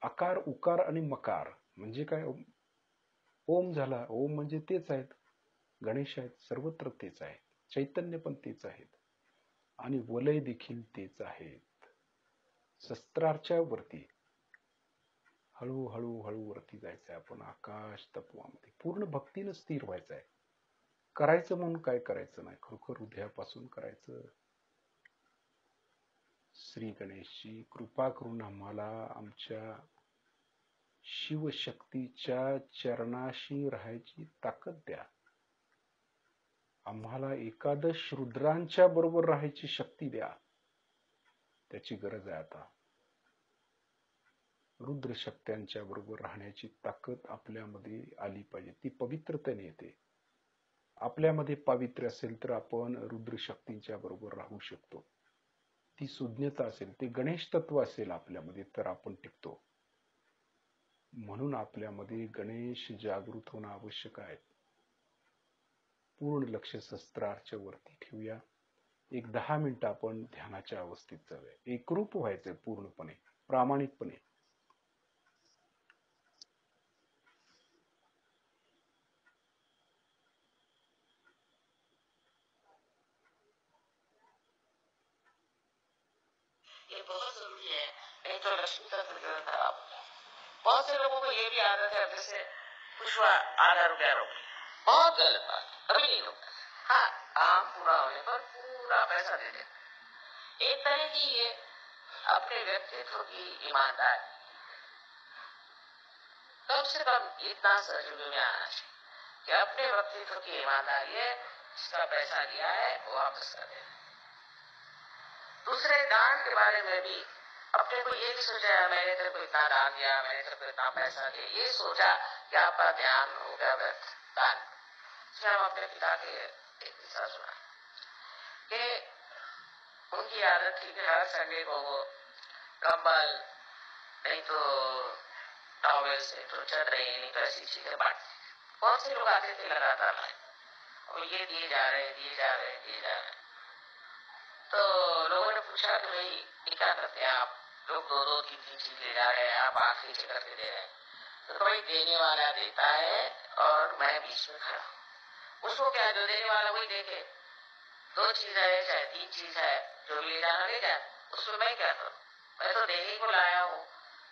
आकार, उकार आणि मकार म्हणजे काय? ओम झाला. ओम म्हणजे तेच आहेत, गणेश आहेत, सर्वत्र तेच आहेत. चैतन्य पण तेच आहेत आणि वलय देखील तेच आहेत. शस्त्राच्या वरती हळूहळू वरती जायचंय आपण आकाश तत्वामध्ये. पूर्ण भक्तीनं स्थिर व्हायचंय. करायचं म्हणून काय करायचं नाही, खरोखर हृदयापासून करायचं. श्री गणेशजी कृपा करून आम्हाला आमच्या शिवशक्तीच्या चरणाशी राहायची ताकद द्या. आम्हाला एकादश रुद्रांच्या बरोबर राहायची शक्ती द्या. त्याची गरज आहे आता. रुद्र शक्त्यांच्या बरोबर राहण्याची ताकद आपल्यामध्ये आली पाहिजे. ती पवित्रतेने येते. आपल्यामध्ये पावित्र्य असेल तर आपण रुद्र शक्तींच्या बरोबर राहू शकतो. ती सुज्ञता असेल, ते गणेश तत्व असेल आपल्यामध्ये, तर आपण टिकतो. म्हणून आपल्यामध्ये गणेश जागृत होणं आवश्यक आहे. पूर्ण लक्ष शस्त्राच्या वरती ठेवूया. एक 10 मिनिटं आपण ध्यानाच्या अवस्थेत जाऊया. एकरूप व्हायचंय पूर्णपणे, प्रामाणिकपणे. ये बहुत जरूरी है, नहीं तो रश्मि का ट्रिगर खराब। बहुत से लोगों को ये भी आदत है, जैसे कुछ आधा रुपया रोक लिया, बहुत गलत बात, कभी नहीं रोकना। हाँ, काम पूरा होने पर पूरा पैसा दे देना। एक तरह की ये अपने व्यक्तित्व की ईमानदारी, कम से कम इतना सहयोग में आना चाहिए कि अपने व्यक्तित्व की ईमानदारी है, जिसका पैसा लिया है वो वापस कर देना। दूसरे दान के बारे में भी अपने को ये भी सोचा, मैंने तेरे को इतना दान दिया, मैंने तेरे को इतना पैसा दिया, ये सोचा कि आपका ध्यान हो गया व्यर्थ दान। इसमें हम अपने पिता के एक किस्सा सुना कि उनकी आदत थी कि हर संडे को वो कंबल नहीं तो टॉवेल से तो चदरें नहीं तो ऐसी चीजें बांटते। बहुत से लोग आते थे लगातार लाइन, और ये दिए जा रहे दिए जा रहे दिए जा रहे। तो लोगों ने पूछा कि भाई ये क्या करते हैं आप लोग, दो दो तीन तीन चीज ले जा रहे हैं, आप आंख नीचे करके दे रहे हैं। तो भाई देने वाला देता है और मैं बीच में खड़ा हूँ, उसको क्या, जो देने वाला वही देखे, दो चीज है चाहे तीन चीज है, जो भी ले जाना ले जाए, उसमें मैं क्या करूँ, मैं तो देने को लाया हूँ।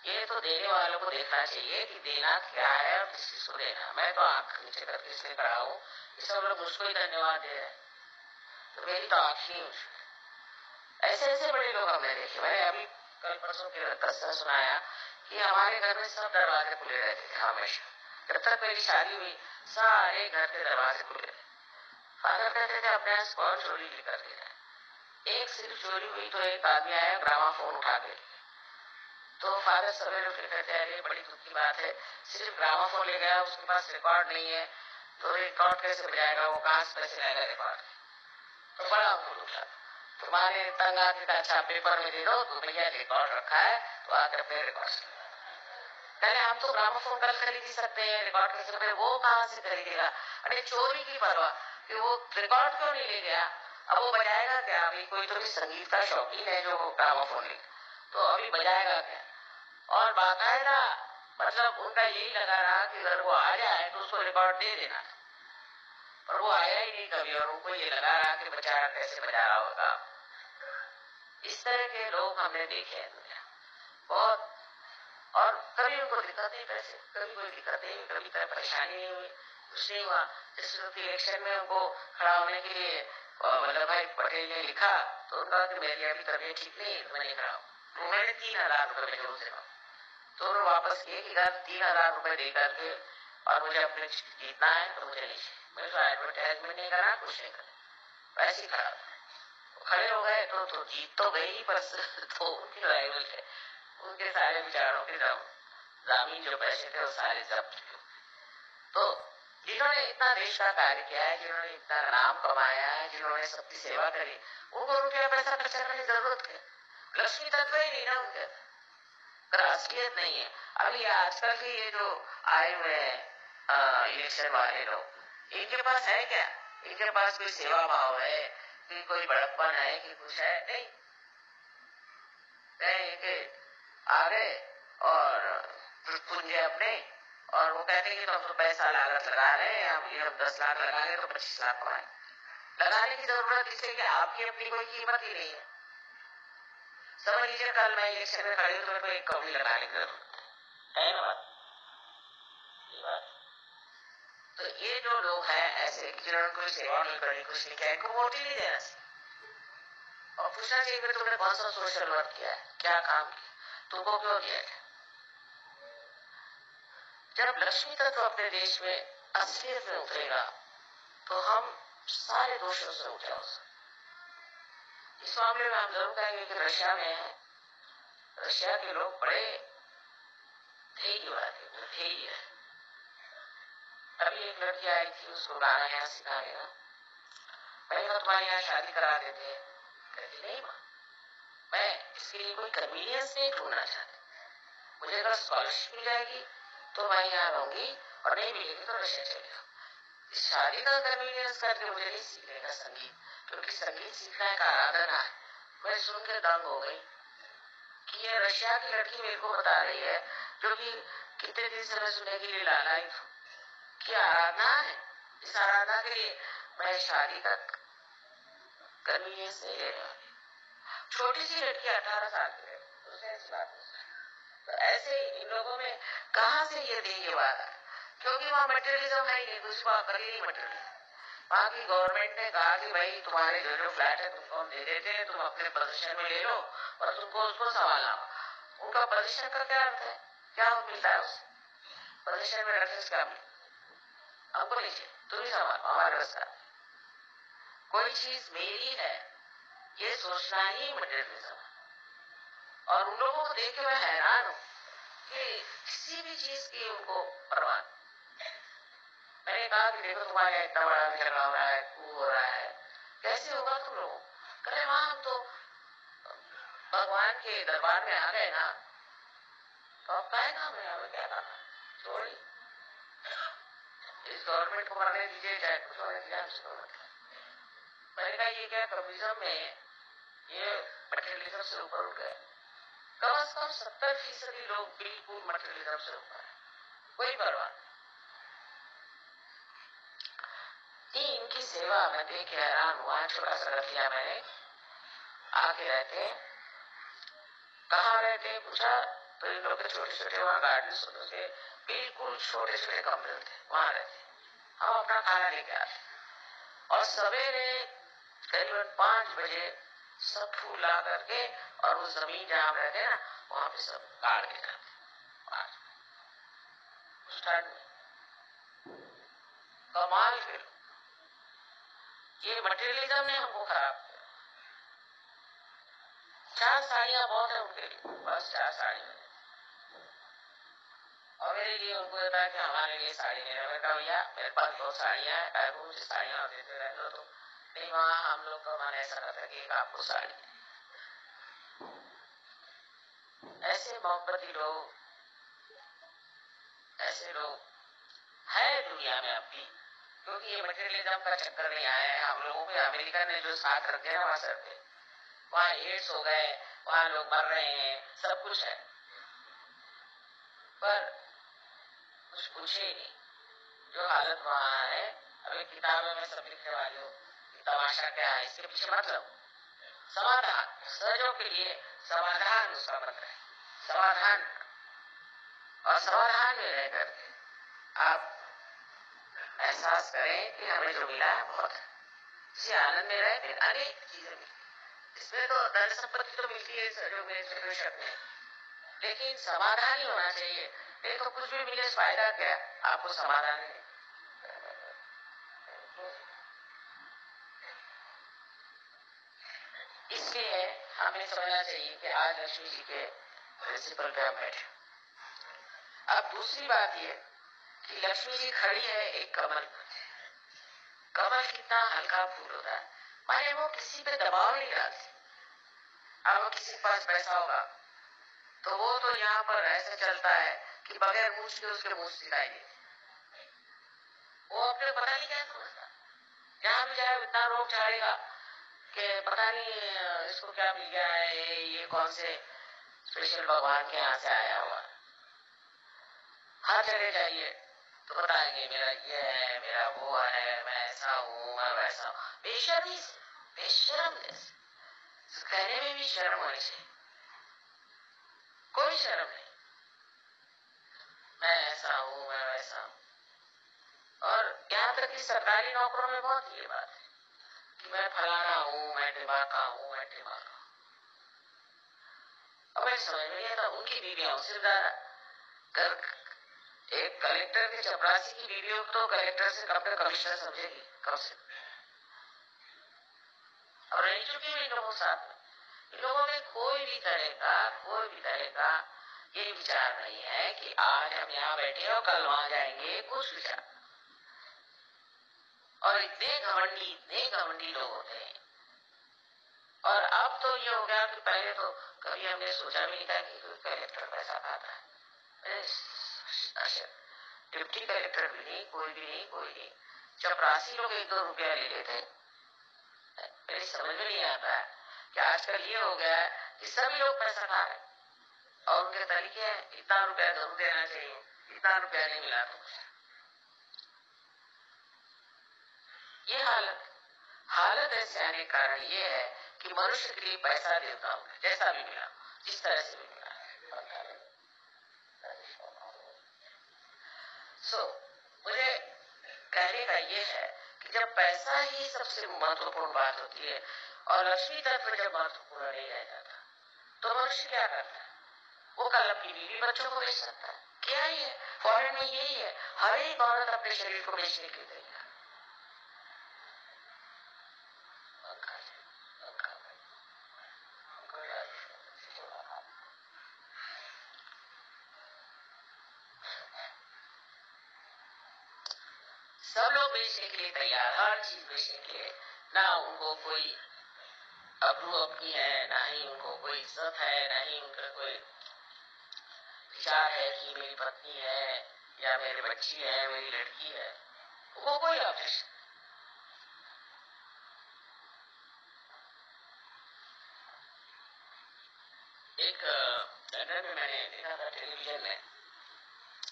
ये तो देने वालों को देखना चाहिए कि देना क्या है और किस चीज को देना। मैं तो आंख नीचे करके इसलिए खड़ा हूँ, ये सब लोग मुझको ही धन्यवाद दे रहे हैं, तो मेरी तो आंख ही ऐसे ऐसे बड़े लोग हमने देखे। मैंने अभी कल परसों के किस्सा सुनाया कि हमारे घर में सब दरवाजे खुले रहते थे हमेशा, जब तक मेरी शादी हुई सारे घर के दरवाजे खुले थे। फादर कहते थे अपने यहाँ कौन चोरी लेकर गया। एक सिर्फ चोरी हुई तो एक आदमी आया ग्रामाफोन उठा के, तो फादर सवेरे उठ के कहते हैं अरे बड़ी दुख की बात है, सिर्फ ग्रामाफोन ले गया, उसके पास रिकॉर्ड नहीं है, तो रिकॉर्ड कैसे बजाएगा, वो कहाँ से पैसे लाएगा रिकॉर्ड। तो बड़ा उनको उठा, तुम्हारे तंगा के अच्छा पेपर में दे दो, तो भैया रिकॉर्ड रखा है तो आकर अपने रिकॉर्ड से पहले हम तो ग्रामोफोन कल खरीद ही सकते हैं, रिकॉर्ड कैसे पहले वो कहाँ से खरीदेगा। अरे चोरी की परवाह कि वो रिकॉर्ड क्यों नहीं ले गया, अब वो बजाएगा क्या। अभी कोई तो भी संगीत का शौकीन है जो ग्रामोफोन ले, तो अभी बजाएगा क्या। और बाकायदा मतलब उनका यही लगा रहा कि अगर वो आ जाए तो उसको रिकॉर्ड दे देना, और वो आया ही नहीं कभी, और उनको ये लगा रहा कि बेचारा कैसे बजा रहा होगा। इस तरह के लोग हमने देखे हैं दुनिया बहुत, और कभी उनको दिक्कत नहीं, पैसे कभी कोई दिक्कत नहीं, कभी कोई परेशानी नहीं हुई, कुछ नहीं हुआ। जिस इलेक्शन में उनको खड़ा होने के लिए वल्लभ भाई पटेल ने लिखा, तो उनका कि मेरी अभी तबीयत ठीक नहीं है तो मैं नहीं खड़ा हूँ, तो मैंने 3,000 रुपए में उनसे मांगा, तो उन्होंने वापस किए कि 3,000 रुपए दे करके और मुझे अपने जीतना है तो मुझे नहीं, मैं तो एडवर्टाइजमेंट नहीं करा, कुछ नहीं करा, वैसे ही खड़ा खड़े हो गए। तो जीत तो गई, पर तो उनके राइवल थे, उनके सारे विचारों के जमीन जो पैसे थे वो सारे जब्त थे। तो जिन्होंने इतना देश का कार्य किया है, जिन्होंने इतना नाम कमाया है, जिन्होंने सबकी सेवा करी, उनको रुपया पैसा खर्च करने की जरूरत है। लक्ष्मी तत्व ही नहीं ना उनके, असलियत नहीं है। अभी आजकल के ये जो आए हुए हैं इलेक्शन वाले लोग, इनके पास है क्या, इनके पास कोई सेवा भाव है कि कोई बड़प्पन है कि कुछ है, नहीं। आ गए और पूंजे अपने, और वो कहते हैं कि हम तो पैसा लागत लगा रहे हैं, हम 10 लाख लगाएंगे तो 25 लाख कमाए। लगाने की जरूरत इसलिए कि आपकी अपनी कोई कीमत ही नहीं है। समझ लीजिए कल मैं इलेक्शन में खड़ी हूँ तो मेरे को एक कौड़ी लगाने की जरूरत है ना बात, ये बात। तो ये जो लोग हैं ऐसे जिन्होंने कोई सेवा नहीं करी, कुछ नहीं किया, इनको वोट ही नहीं देना चाहिए, और पूछना चाहिए कि तुमने कौन सा सोशल वर्क किया है, क्या काम किया, तुमको क्यों दिया है। जब लक्ष्मी तत्व अपने देश में असलियत में उतरेगा तो हम सारे दोषों से उठे हो सकते। इस मामले में हम जरूर कहेंगे कि रशिया में, रशिया के लोग बड़े धैर्य है। अभी एक लड़की आई थी, उसको गाना यहाँ सिखाने का, मैंने कहा तुम्हारे यहाँ शादी करा देते हैं, कहती नहीं माँ, मैं इसके लिए कोई कन्वीनियंस नहीं ढूंढना चाहती, मुझे अगर स्कॉलरशिप मिल जाएगी तो मैं यहाँ रहूंगी, और नहीं मिलेगी तो रशिया चले जाऊँ। शादी का कन्वीनियंस करके मुझे नहीं सीखने का संगीत, क्योंकि संगीत सीखना एक आराधना है। मैं सुन के दंग हो गई कि ये रशिया की लड़की मेरे को बता रही है, जो कि कितने दिन से मैं सुनने के लिए लालायित हूँ कि आराधना है, इस आराधना के लिए मैं शादी का कन्वीनियंस नहीं ले रहा। छोटी सी लड़की 18 साल की है, उसने ऐसी बात तो ऐसे इन लोगों में कहाँ से ये देंगेवाद है? क्योंकि वहाँ मटेरियलिज्म है ही नहीं, दूसरी बात कर ही नहीं मटेरियलिज्म। वहाँ की गवर्नमेंट ने कहा कि भाई तुम्हारे जो जो फ्लैट है तुमको हम दे देते हैं, तुम अपने पोजीशन में ले लो और तुमको उसको संभालना। उनका पोजीशन का क्या अर्थ है? क्या मिलता है उससे? पोजीशन में रखने से क्या मिलता? हमको लीजिए, तुम ही संभालो, हमारे पास का कोई चीज मेरी है ये सोचना ही मटेरियलिज्म है। और उन लोगों को देख के मैं हैरान हूँ कि किसी भी चीज की उनको परवाह। मैंने कहा कि देखो तुम्हारे इतना बड़ा झगड़ा हो रहा है, coup हो रहा है, कैसे होगा तुम लोग? कहे वहां हम तो भगवान के दरबार में आ गए ना, तो अब क्या काम है, हमें क्या करना? छोड़ी, इस गवर्नमेंट को करने दीजिए, चाहे कुछ होने दीजिए, हमसे कोई मतलब। मैंने कहा ये क्या कम्युनिज्म में ये मटेरियलिज्म से ऊपर उठ गए। कम से कम 70% लोग बिल्कुल मटेरियलिज्म से ऊपर है, कोई परवाह नहीं। इनकी सेवा मैं देख के हैरान हुआ। छोटा सा रख लिया मैंने, आके रहते कहाँ रहते पूछा तो इन लोग के छोटे छोटे वहाँ गार्डन से बिल्कुल छोटे छोटे कमरे थे, वहां रहते। हम अपना खाना लेके आते और सवेरे करीबन 5 बजे सब फूल ला करके और उस जमीन जहाँ रहते ना वहां पे सब काट के जाते। कमाल के ये मटेरियलिज्म ने हमको खराब किया। 4 साड़ियां बहुत है उनके लिए, बस 4 साड़ियां। और मेरे लिए उनको कहता है कि हमारे लिए साड़ी नहीं है। मैंने कहा भैया मेरे पास 2 साड़ियां है, मुझे साड़ियां देते रहते हो तो नहीं। वहां हम लोग का मन ऐसा रहता है कि एक आपको साड़ी। ऐसे मोहब्बती लोग, ऐसे लोग है दुनिया में अब भी, क्योंकि ये मटेरियलिज्म का चक्कर नहीं आया है हम लोगों पे। अमेरिका ने जो साथ रखे ना वहां सर पे, वहां एड्स हो गए, वहां लोग मर रहे हैं, सब कुछ है, पर कुछ पूछे ही नहीं। जो हालत वहां है, अभी किताबों में सब लिखने वाले हो तमाशा क्या है, इसके पीछे मतलब समाधान, सहजों के लिए समाधान उसका मतलब है, समाधान। और समाधान में रहकर आप एहसास करें कि हमें जो मिला है बहुत है, इसी आनंद में रहे, फिर अनेक चीजें मिलती। इसमें तो धन संपत्ति तो मिलती है सहजों में, शक नहीं, लेकिन समाधान ही होना चाहिए। नहीं तो कुछ भी मिले फायदा क्या, आपको समाधान नहीं। इसलिए हमें समझना चाहिए कि आज लक्ष्मी जी के प्रिंसिपल पे हम बैठे। अब दूसरी बात ये कि लक्ष्मी जी खड़ी है एक कमल पर। कमल कितना हल्का फूल होता है, माने वो किसी पे दबाव नहीं डालती। अब किसी के पास पैसा होगा तो वो तो यहाँ पर ऐसे चलता है कि बगैर मूछ के उसके मुंह दिखाई देती। वो अपने पता नहीं क्या समझता, जहाँ भी जाए इतना रोक झाड़ेगा कि पता नहीं इसको क्या मिल गया है, ये कौन से स्पेशल भगवान के यहाँ से आया हुआ। हर जगह जाइए तो बताएंगे मेरा ये है, मेरा वो है, मैं ऐसा हूँ, मैं वैसा हूँ। बेशर्मी से, बेशर्म जैसे, कहने में भी शर्म होनी चाहिए, कोई शर्म नहीं। मैं ऐसा हूँ, मैं वैसा हूँ। और यहाँ तक कि सरकारी नौकरों में बहुत ये बात है कि मैं फलाना हूँ, मैं ढिमाका हूँ, मैं ढिमाका हूँ। अब मैं समझ में नहीं आता, उनकी बीवियां उनसे ज्यादा एक कलेक्टर के चपरासी की बीवियों को तो कलेक्टर से कम कमिश्नर समझेगी कम से। और रह चुकी है इन लोगों साथ में, इन लोगों में कोई भी तरह का ये विचार नहीं है कि आज हम यहाँ बैठे और कल वहां जाएंगे, कुछ विचार। और इतने घमंडी लोग होते हैं। और अब तो ये हो गया कि पहले तो कभी हमने सोचा भी नहीं था कि कोई कलेक्टर पैसा खाता है। डिप्टी कलेक्टर भी नहीं, कोई नहीं। चपरासी लोग 1-2 रुपया ले लेते। मेरी समझ में नहीं आता है कि आजकल ये हो गया है कि सभी लोग पैसा खा रहे और उनके तरीके हैं, इतना रुपया जरूर देना चाहिए, इतना रुपया नहीं मिला तो। ये हालत ऐसे आने का कारण ये है कि मनुष्य के लिए पैसा देवता हो, जैसा भी मिला, जिस तरह से भी मिला। सो मुझे कहने का ये है कि जब पैसा ही सबसे महत्वपूर्ण बात होती है और लक्ष्मी तत्व जब महत्वपूर्ण नहीं रह जाता तो मनुष्य क्या करता है? वो कल अपनी बीवी बच्चों को बेच सकता है। क्या ही है, फॉरेन में यही है, हर एक औरत अपने शरीर को बेचने के लिए तैयार। सब लोग बेचने के लिए तैयार, हर चीज बेचने के लिए। ना उनको कोई अबरू अपनी है, ना ही उनको कोई इज्जत है, ना ही उनका कोई विचार है कि मेरी पत्नी है या मेरी बच्ची है, मेरी लड़की है, वो कोई ऑब्जेक्शन। एक लंदन में मैंने देखा था टेलीविजन में,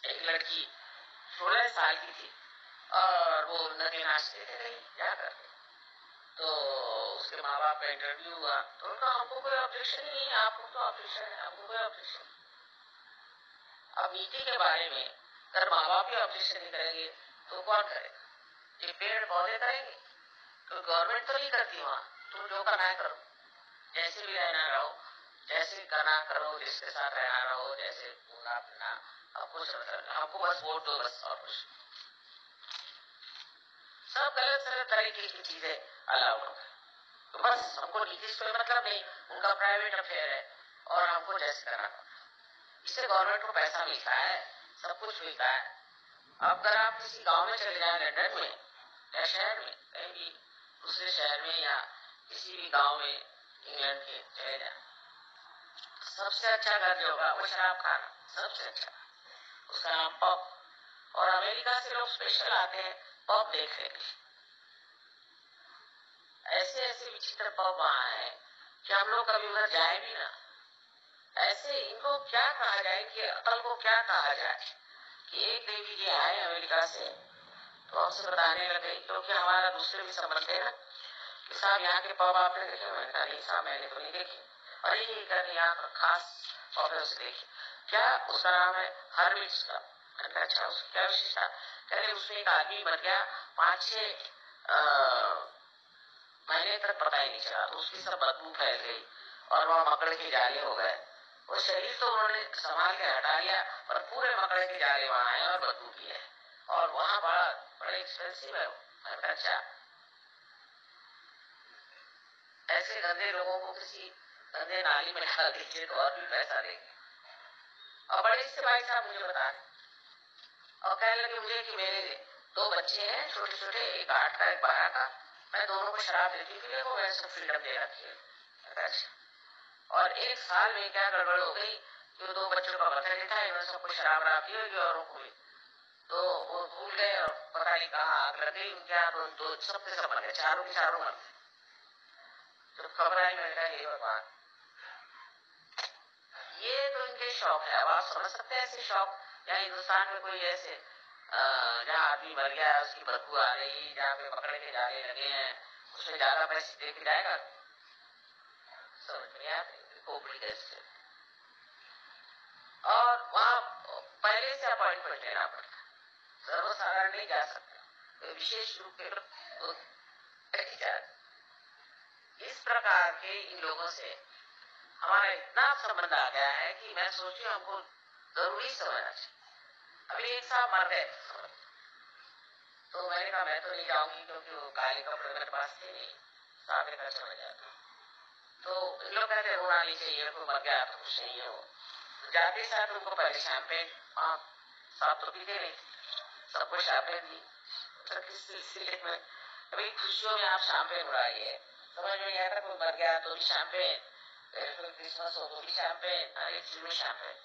एक लड़की 16 साल की थी और वो नंगे नाचते थे जाकर, तो उसके माँ बाप का इंटरव्यू हुआ तो उनका हमको कोई ऑब्जेक्शन नहीं है, आपको तो ऑब्जेक्शन है, आपको कोई ऑब्जेक्शन। अब नीति के बारे में अगर माँ बाप ही ऑब्जेक्शन नहीं करेंगे तो कौन करेगा? ये पेड़ पौधे करेंगे? तो गवर्नमेंट तो नहीं करती वहाँ, तुम जो करना है करो, जैसे भी रहना रहो, जैसे करना करो, जिसके साथ रहना रहो, जैसे घूमना फिरना, आपको हमको बस वोट दो बस, और कुछ सब गलत सलत तरीके की चीजें अलाउड हो। तो बस हमको नीति से मतलब नहीं, उनका प्राइवेट अफेयर है और हमको जैसे करना। इससे गवर्नमेंट को पैसा मिलता है, सब कुछ मिलता है। अब अगर आप किसी गांव में चले जाए, लंदन में या शहर में, कहीं भी दूसरे शहर में या किसी भी गांव में इंग्लैंड के चले जाए, सबसे अच्छा घर जो होगा वो शराब खाना, सबसे अच्छा, उसका नाम पब। और अमेरिका से लोग स्पेशल आते हैं पब देखने के लिए। ऐसे ऐसे विचित्र पब वहां है कि हम लोग कभी उधर जाए भी ना। ऐसे इनको क्या कहा जाए, कि अकल को क्या कहा जाए कि एक देवी जी आए अमेरिका से तो हमसे बताने लगे, क्योंकि हमारा दूसरे भी संबंध है ना कि साहब यहाँ के पब आपने देखे? मैंने कहा नहीं साहब मैंने तो नहीं देखे। अरे ये कहते यहाँ पर खास पब है, उसे देखिए। क्या? उसका नाम है हर्मिट्स का। मैंने कहा अच्छा, उसकी क्या विशेषता? कहते उसमें एक आदमी मर गया, 5-6 महीने तक पता ही नहीं चला, तो उसकी सब बदबू फैल गई और वह मकड़े के जाले हो गए। वो शरीर तो उन्होंने संभाल के हटा लिया, पर पूरे मकड़े के जाले वहां आए और बदबू भी है, और वहां बड़े एक्सपेंसिव है। अच्छा, ऐसे गंदे लोगों को किसी गंदे नाली में डाल दीजिए तो और भी पैसा देंगे। और बड़े इससे भाई साहब मुझे बता रहे और कहने लगे मुझे कि मेरे 2 बच्चे हैं छोटे छोटे, एक 8 का एक 12 का, मैं दोनों को शराब देती थी, देखो मैं सब फ्रीडम दे रखी है। अच्छा, और 1 साल में क्या गड़बड़ हो गई कि 2 बच्चों का बर्थडे था, इन्होंने सबको शराब दी होगी औरों को भी, तो वो भूल गए और पता नहीं कहाँ आग लग गई उनके यहाँ, तो सबके सब मर गए, चारों के चारों मर गए। जब खबर आई मैंने कहा हे भगवान, ये तो इनके शौक है। अब आप समझ सकते हैं ऐसे शौक, या हिंदुस्तान में कोई ऐसे जहाँ आदमी मर गया है उसकी बदबू आ रही, जहाँ पे पकड़े के जाले लगे हैं, उसमें ज्यादा पैसे दे के जाएगा? समझ नहीं आते खोपड़ी कैसे। और वहाँ पहले से अपॉइंटमेंट लेना पड़ता, सर्वसाधारण नहीं जा सकता, तो विशेष रूप के लोग इस प्रकार के इन लोगों से हमारा इतना संबंध आ गया है कि मैं सोची हमको जरूरी समझना चाहिए। अभी एक साहब मर गए, तो मैंने कहा मैं तो नहीं जाऊंगी क्योंकि वो काले कपड़े मेरे पास थे नहीं, साहब का चला जाता। तो इन लोग कहते रोना नहीं चाहिए, कोई मर गया तो कुछ नहीं है। वो जाते साथ उनको पहले शैंपेन, साहब तो पीते नहीं, सबको शैंपेन दी। तो किस सिलसिले में अभी खुशियों में आप शैंपेन उड़ाइए, समझ में नहीं आता। कोई मर गया तो भी शैंपेन, क्रिसमस हो तो भी शैंपेन, हर एक चीज में शैंपेन।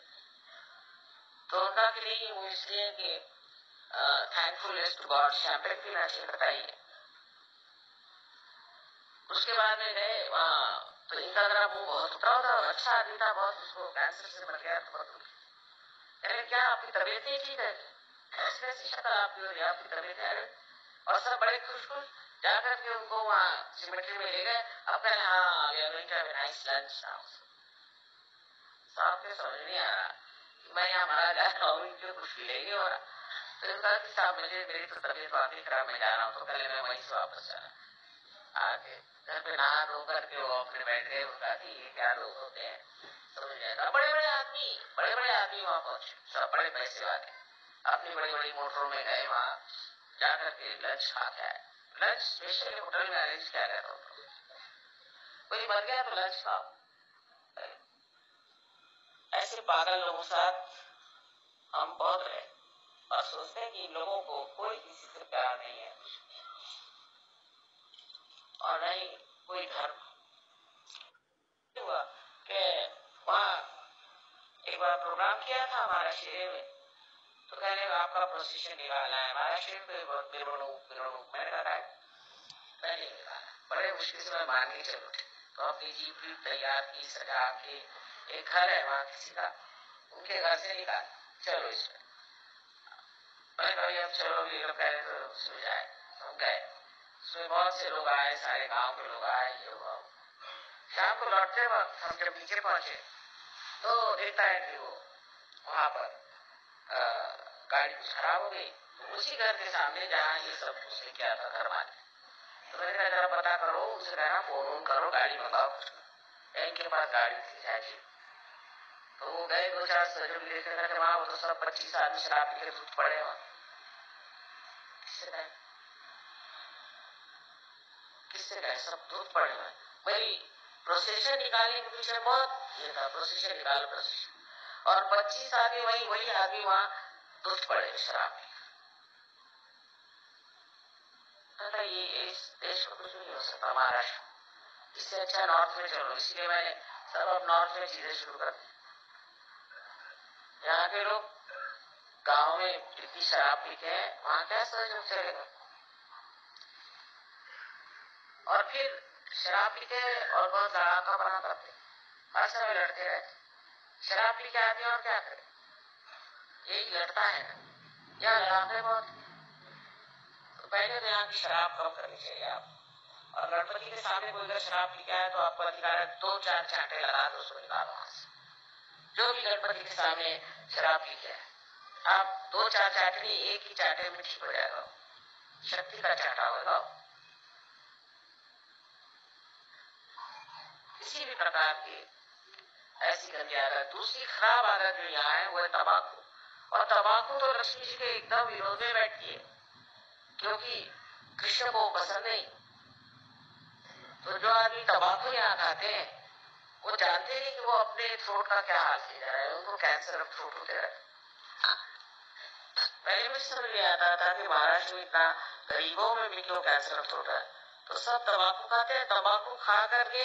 तो उनका कि नहीं वो इसलिए कि थैंकफुलनेस टू गॉड, शैंपेन पीना चाहिए, बताइए। उसके बाद में गए वहाँ, तो इनका जरा वो बहुत उतरा था, अच्छा आदमी था बहुत, उसको कैंसर से मर गया। तो कहने क्या आपकी तबीयत नहीं ठीक है? ऐसे ऐसी शक्ल आपकी हो रही है, आपकी तबीयत है? और सब बड़े खुश खुश जाकर के उनको वहाँ सिमेट्री में ले गए। अब कह रहे हाँ we are going to have a nice lunch now. साहब को समझ नहीं आ रहा मैं यहाँ मारा जा रहा हूँ, इनको कुछ फील नहीं हो रहा। तो उसने कहा कि साहब मुझे मेरी तो तबीयत वाकई खराब, मैं जा रहा हूँ, तो पहले मैं वहीं से वापस चला। आके घर पे नहा धो करके वो अपने बैठ गए। उनका कि ये क्या लोग होते हैं, समझ जाएगा। बड़े बड़े आदमी वहाँ पहुंचे, सब बड़े पैसे वाले, अपनी बड़ी बड़ी मोटरों में गए, वहाँ जाकर के लंच खा के आए। लंच स्पेशल होटल में अरेंज किया गया था। कोई मर गया तो लंच खाओ। ऐसे पागल लोगों के साथ हम बहुत रहे और सोचते हैं कि इन लोगों को कोई किसी से प्यार नहीं है और नहीं कोई धर्म। हुआ कि वहाँ एक बार प्रोग्राम किया था हमारा शहर में, तो कहने आपका प्रोसेशन निकालना है हमारा शहर में, बहुत मैंने कहा नहीं निकाला। बड़े मुश्किल से मैं मान के चलो, तो अपनी जीप भी तैयार की, सजा के, एक घर है वहाँ किसी का, उनके घर से निकाल चलो इसमें। मैंने कहा अब चलो भी कहे तो सुन जाए। हम गए, उसमें बहुत से लोग आए, सारे गांव के लोग आए। ये हुआ शाम को लौटते वक्त हम जब नीचे पहुंचे तो देखता है कि वो वहां पर गाड़ी कुछ खराब हो गई, तो उसी घर के सामने जहाँ ये सब उसने किया था घर मालिक, तो मैंने कहा जरा पता करो, उनसे कहना फोन करो, गाड़ी मंगाओ। इनके पास गाड़ी थी जाके, तो वो गए 2-4 सजों लेकर वहां, वो तो सब 25 आदमी शराब पी के दूध पड़े वहां। किससे गए? सब दूध पड़े हुए। भाई प्रोसेशन निकालने के पीछे बहुत ये था, प्रोसेशन निकालो प्रोसेशन, और 25 आदमी वही आदमी वहां दूध पड़े शराब। ये इस देश को कुछ नहीं हो सकता महाराष्ट्र, इससे अच्छा नॉर्थ में चलो। इसलिए मैंने सब अब नॉर्थ में चीजें शुरू कर दी। यहाँ के लोग गांव में इतनी शराब पीते हैं, वहां क्या सहयोग चलेगा। और फिर शराब पीते और बहुत लड़ाका बना करते, हर समय लड़ते रहते। शराब पी के आदमी और क्या करे, यही लड़ता है ना, यहाँ लड़ाते बहुत। तो पहले तो यहाँ की शराब कम करनी चाहिए आप। और गणपति के सामने कोई अगर शराब पी के आए तो आपको अधिकार है 2-4 चांटे लगा दो, उसको निकालो वहां से। जो भी गणपति के सामने शराब पी के आए, आप 2-4 चाटे नहीं, एक ही चाटे में ठीक हो जाएगा, शक्ति का चाटा होगा। किसी भी प्रकार की ऐसी गंदी आदत। दूसरी खराब आदत जो यहाँ है वो है तंबाकू, और तंबाकू तो लक्ष्मी जी के एकदम विरोध में बैठती है, क्योंकि कृष्ण को पसंद नहीं। तो जो आदमी तंबाकू यहाँ खाते हैं वो जानते नहीं कि वो अपने थ्रोट का क्या हाल किया जा रहा है, उनको कैंसर ऑफ थ्रोट होते रहता। पहले मुझे समझ नहीं आता था कि महाराष्ट्र में इतना गरीबों में भी क्यों कैंसर ऑफ थ्रोट है। तो सब तंबाकू खाते हैं, तंबाकू खा करके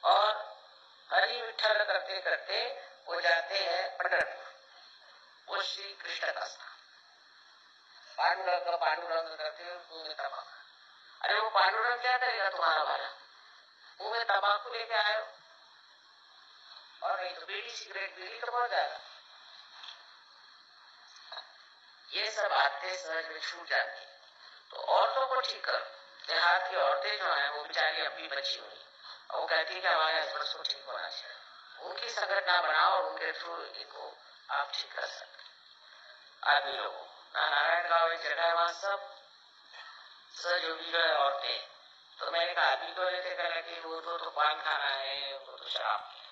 और हरी विठल करते करते वो जाते हैं पंढरपुर, वो श्री कृष्ण का स्थान। पांडुरंग करते हुए मुंह में तंबाकू। अरे वो पांडुरंग क्या करेगा तुम्हारा भाला, मुंह में तंबाकू लेके आए हो, और नहीं तो बीड़ी सिगरेट बीड़ी तो बहुत जाएगा। ये सब आते सहज में छूट जाती है। तो औरतों को ठीक करो। देहात की औरतें जो है वो बेचारी अपनी बची हुई, और वो कहती है कि हमारे हस्बैंड को ठीक होना चाहिए, उनकी संगठना बनाओ और उनके थ्रू इनको आप ठीक कर सकते। आदमी लोगों नारायण गांव एक जगह है, वहां सब सहयोगी जो है औरतें। तो मैंने कहा आदमी को लेते कहना कि वो तो पान खाना है, वो तो शराब है।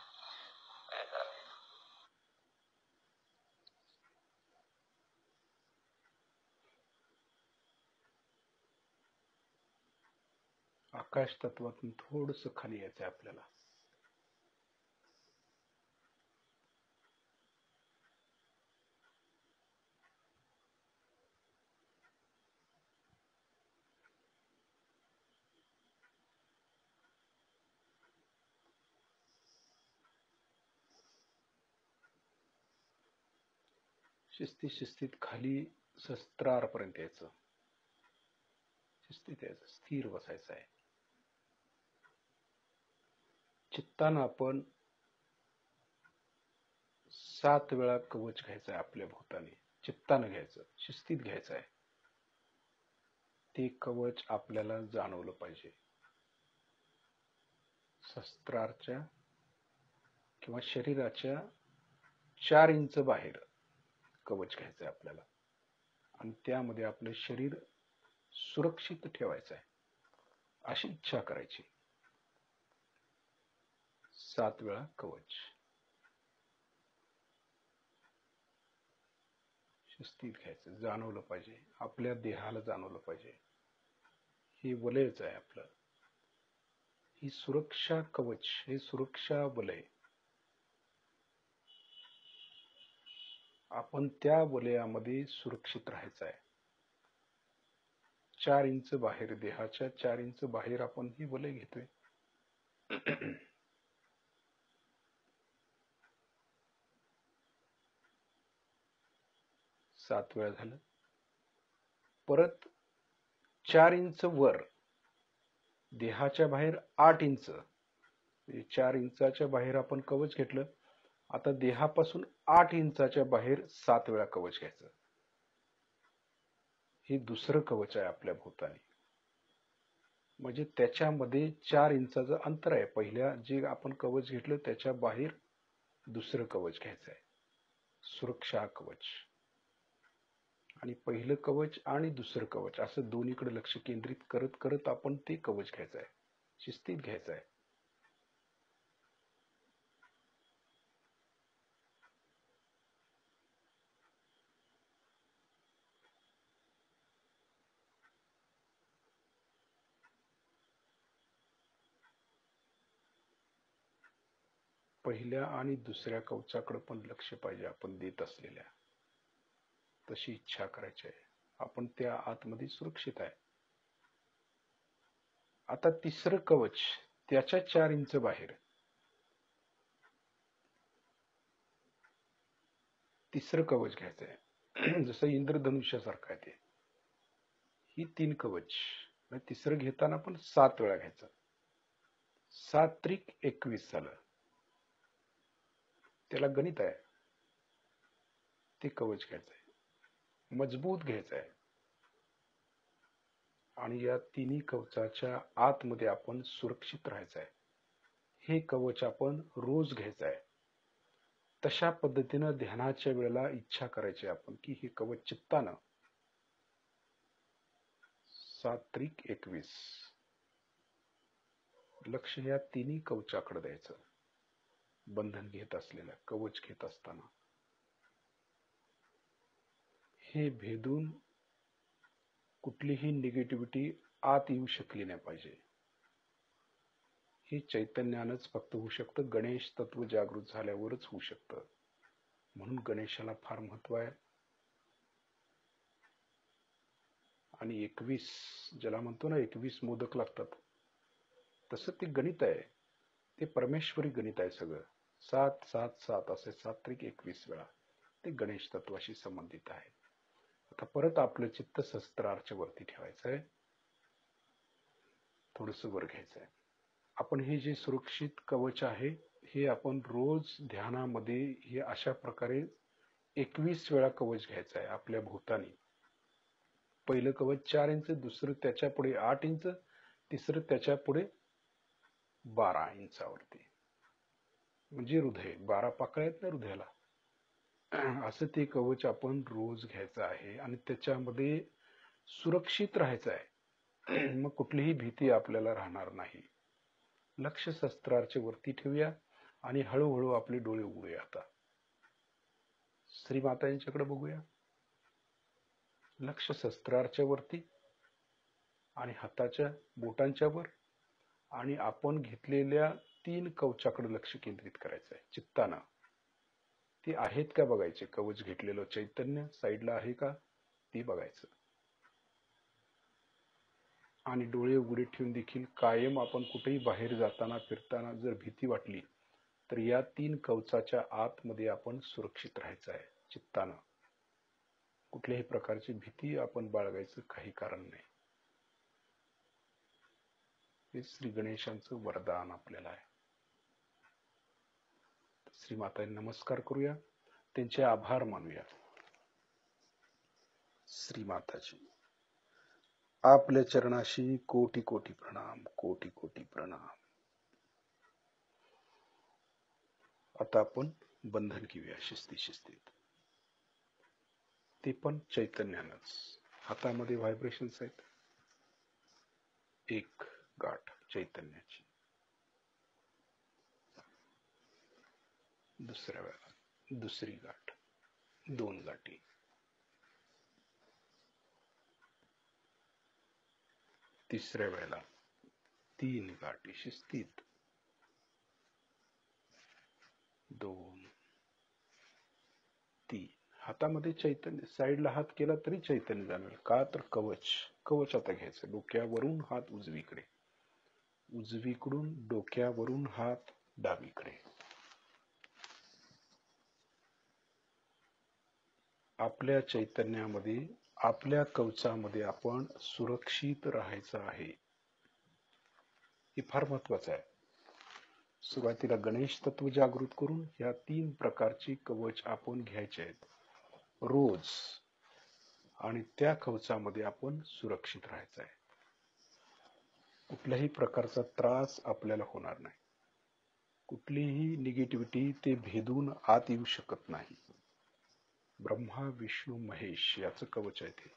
आकाश तत्वातून थोडस खाली यायचं आपल्याला. शिस्तीत खाली सहस्त्रारपर्यंत यायचं. शिस्तीत यायचं, स्थिर बसायचं आहे. चित्तानं आपण 7 वेळा कवच घ्यायचं आहे आपल्या भोवताली. चित्तानं घ्यायचं, शिस्तीत घ्यायचं आहे. ते कवच आपल्याला जाणवलं पाहिजे. शस्त्राच्या किंवा शरीराच्या 4 इंच बाहेर कवच घ्यायचं आहे आपल्याला. आणि त्यामध्ये आपलं शरीर सुरक्षित ठेवायचं आहे अशी इच्छा करायची. 7 वेळा कवच. शिस्तीत घ्यायचं, जाणवलं पाहिजे, आपल्या देहाला जाणवलं पाहिजे हे वलयच आहे आपलं. ही सुरक्षा कवच, हे सुरक्षा वलय. आपण त्या वलयामध्ये सुरक्षित राहायचं आहे. 4 इंच बाहेर, देहाच्या 4 इंच बाहेर आपण ही वलय घेतोय. 7 वेळा झालं. परत 4 इंच वर, देहाच्या बाहेर 8 इंच, 4 इंचाच्या बाहेर आपण कवच घेतलं. आता देहापासून 8 इंचाच्या बाहेर 7 वेळा कवच घ्यायचं. हे दुसरं कवच आहे आपल्या भोवताली. म्हणजे त्याच्यामध्ये 4 इंचाचं अंतर आहे. पहिल्या जे आपण कवच घेतलं त्याच्या बाहेर दुसरं कवच घ्यायचं आहे, सुरक्षा कवच. आणि पहिलं कवच आणि दुसरं कवच असं दोन्हीकडे लक्ष केंद्रित करत करत आपण ते कवच घ्यायचं आहे, शिस्तीत घ्यायचं आहे. पहिल्या आणि दुसऱ्या कवचाकडे पण लक्ष पाहिजे आपण देत असलेल्या. तशी इच्छा करायची आहे, आपण त्या आतमध्ये सुरक्षित आहे. आता तिसरं कवच, त्याच्या 4 इंच बाहेर तिसरं कवच घ्यायचं आहे. जसं इंद्रधनुष्यासारखं आहे ते. ही 3 कवच. तिसरं घेताना पण 7 वेळा घ्यायचं. 7 त्रिक 21 झालं. त्याला गणित आहे. ते कवच घ्यायचं आहे, मजबूत घ्यायचं आहे. आणि या तिन्ही कवचाच्या आतमध्ये आपण सुरक्षित राहायचं आहे. हे कवच आपण रोज घ्यायचं आहे. तशा पद्धतीनं ध्यानाच्या वेळेला इच्छा करायची आपण की हे कवच चित्तानं 7 त्रिक 21 लक्ष या तिन्ही कवचाकडे द्यायचं. बंधन घेत असलेलं कवच घेत असताना हे भेदून कुठलीही निगेटिव्हिटी आत येऊ शकली नाही पाहिजे. हे चैतन्यानंच फक्त होऊ शकतं. गणेश तत्व जागृत झाल्यावरच होऊ शकतं. म्हणून गणेशाला फार महत्व आहे. आणि 21 ज्याला म्हणतो ना 21 मोदक लागतात, तसं ते गणित आहे. ते परमेश्वरी गणित आहे सगळं. 7 7 7 असे 7 त्रिक 21 वेळा ते गणेश तत्वाशी संबंधित आहे. आता परत आपलं चित्त सहस्त्रारच्या वरती ठेवायचं आहे, थोडस वर घ्यायचं आहे. आपण हे जे सुरक्षित कवच आहे हे आपण रोज ध्यानामध्ये हे अशा प्रकारे 21 वेळा कवच घ्यायचं आहे आपल्या भोवताली. पहिलं कवच 4 इंच, दुसरं त्याच्या पुढे 8 इंच, तिसरं त्याच्या पुढे 12 इंचावरती. म्हणजे हृदय 12 पाकळ्या आहेत ना हृदयाला. असं ते कवच आपण रोज घ्यायचं आहे आणि त्याच्यामध्ये सुरक्षित राहायचं आहे. मग कुठलीही भीती आपल्याला राहणार नाही. लक्ष शस्त्राच्या वरती ठेवूया आणि हळूहळू आपले डोळे उघडूया. आता श्रीमाता यांच्याकडे बघूया. लक्ष शस्त्राच्या वरती आणि हाताच्या बोटांच्या वर आणि आपण घेतलेल्या 3 कवचाकडे लक्ष केंद्रित करायचं आहे चित्तानं. ते आहेत का बघायचे. कवच घेतलेलं चैतन्य साईडला आहे का ते बघायचं. आणि डोळे उघडे ठेवून देखील कायम आपण कुठेही बाहेर जाताना फिरताना जर भीती वाटली तर या 3 कवचाच्या आतमध्ये आपण सुरक्षित राहायचं आहे चित्तानं. कुठल्याही प्रकारची भीती आपण बाळगायचं काही कारण नाही. हे श्री गणेशांचं वरदान आपल्याला आहे. श्रीमातांना नमस्कार करूया, त्यांचे आभार मानूया. श्रीमाताजी आपल्या चरणाशी कोटी कोटी प्रणाम, कोटी कोटी प्रणाम. आता आपण बंधन घेऊया शिस्तीत. ते पण चैतन्यानंच. हातामध्ये व्हायब्रेशन्स आहेत. एक गाठ चैतन्याची, दुसऱ्या वेळेला दुसरी गाठ, 2 गाठी, तिसऱ्या वेळेला 3 गाठी शिस्तीत, 2, 3. हातामध्ये चैतन्य, साईडला हात केला तरी चैतन्य जाणवेल. का तर कवच आता घ्यायचं. डोक्यावरून हात उजवीकडे, उजवीकडून डोक्यावरून हात डावीकडे. आपल्या चैतन्यामध्ये, आपल्या कवचामध्ये आपण सुरक्षित राहायचं आहे. हे फार महत्वाचं आहे. सुरुवातीला गणेश तत्व जागृत करून या 3 प्रकारची कवच आपण घ्यायचे आहेत रोज, आणि त्या कवचामध्ये आपण सुरक्षित राहायचं आहे. कुठल्याही प्रकारचा त्रास आपल्याला होणार नाही. कुठलीही निगेटिव्हिटी ते भेदून आत येऊ शकत नाही. ब्रह्मा, विष्णू, महेश याचं कवच आहे ते.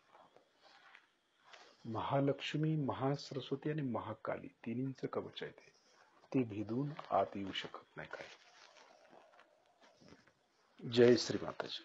महालक्ष्मी, महासरस्वती आणि महाकाली तिन्हींचं कवच आहे ते. ते भेदून आत येऊ शकत नाही काय. जय श्री माताजी.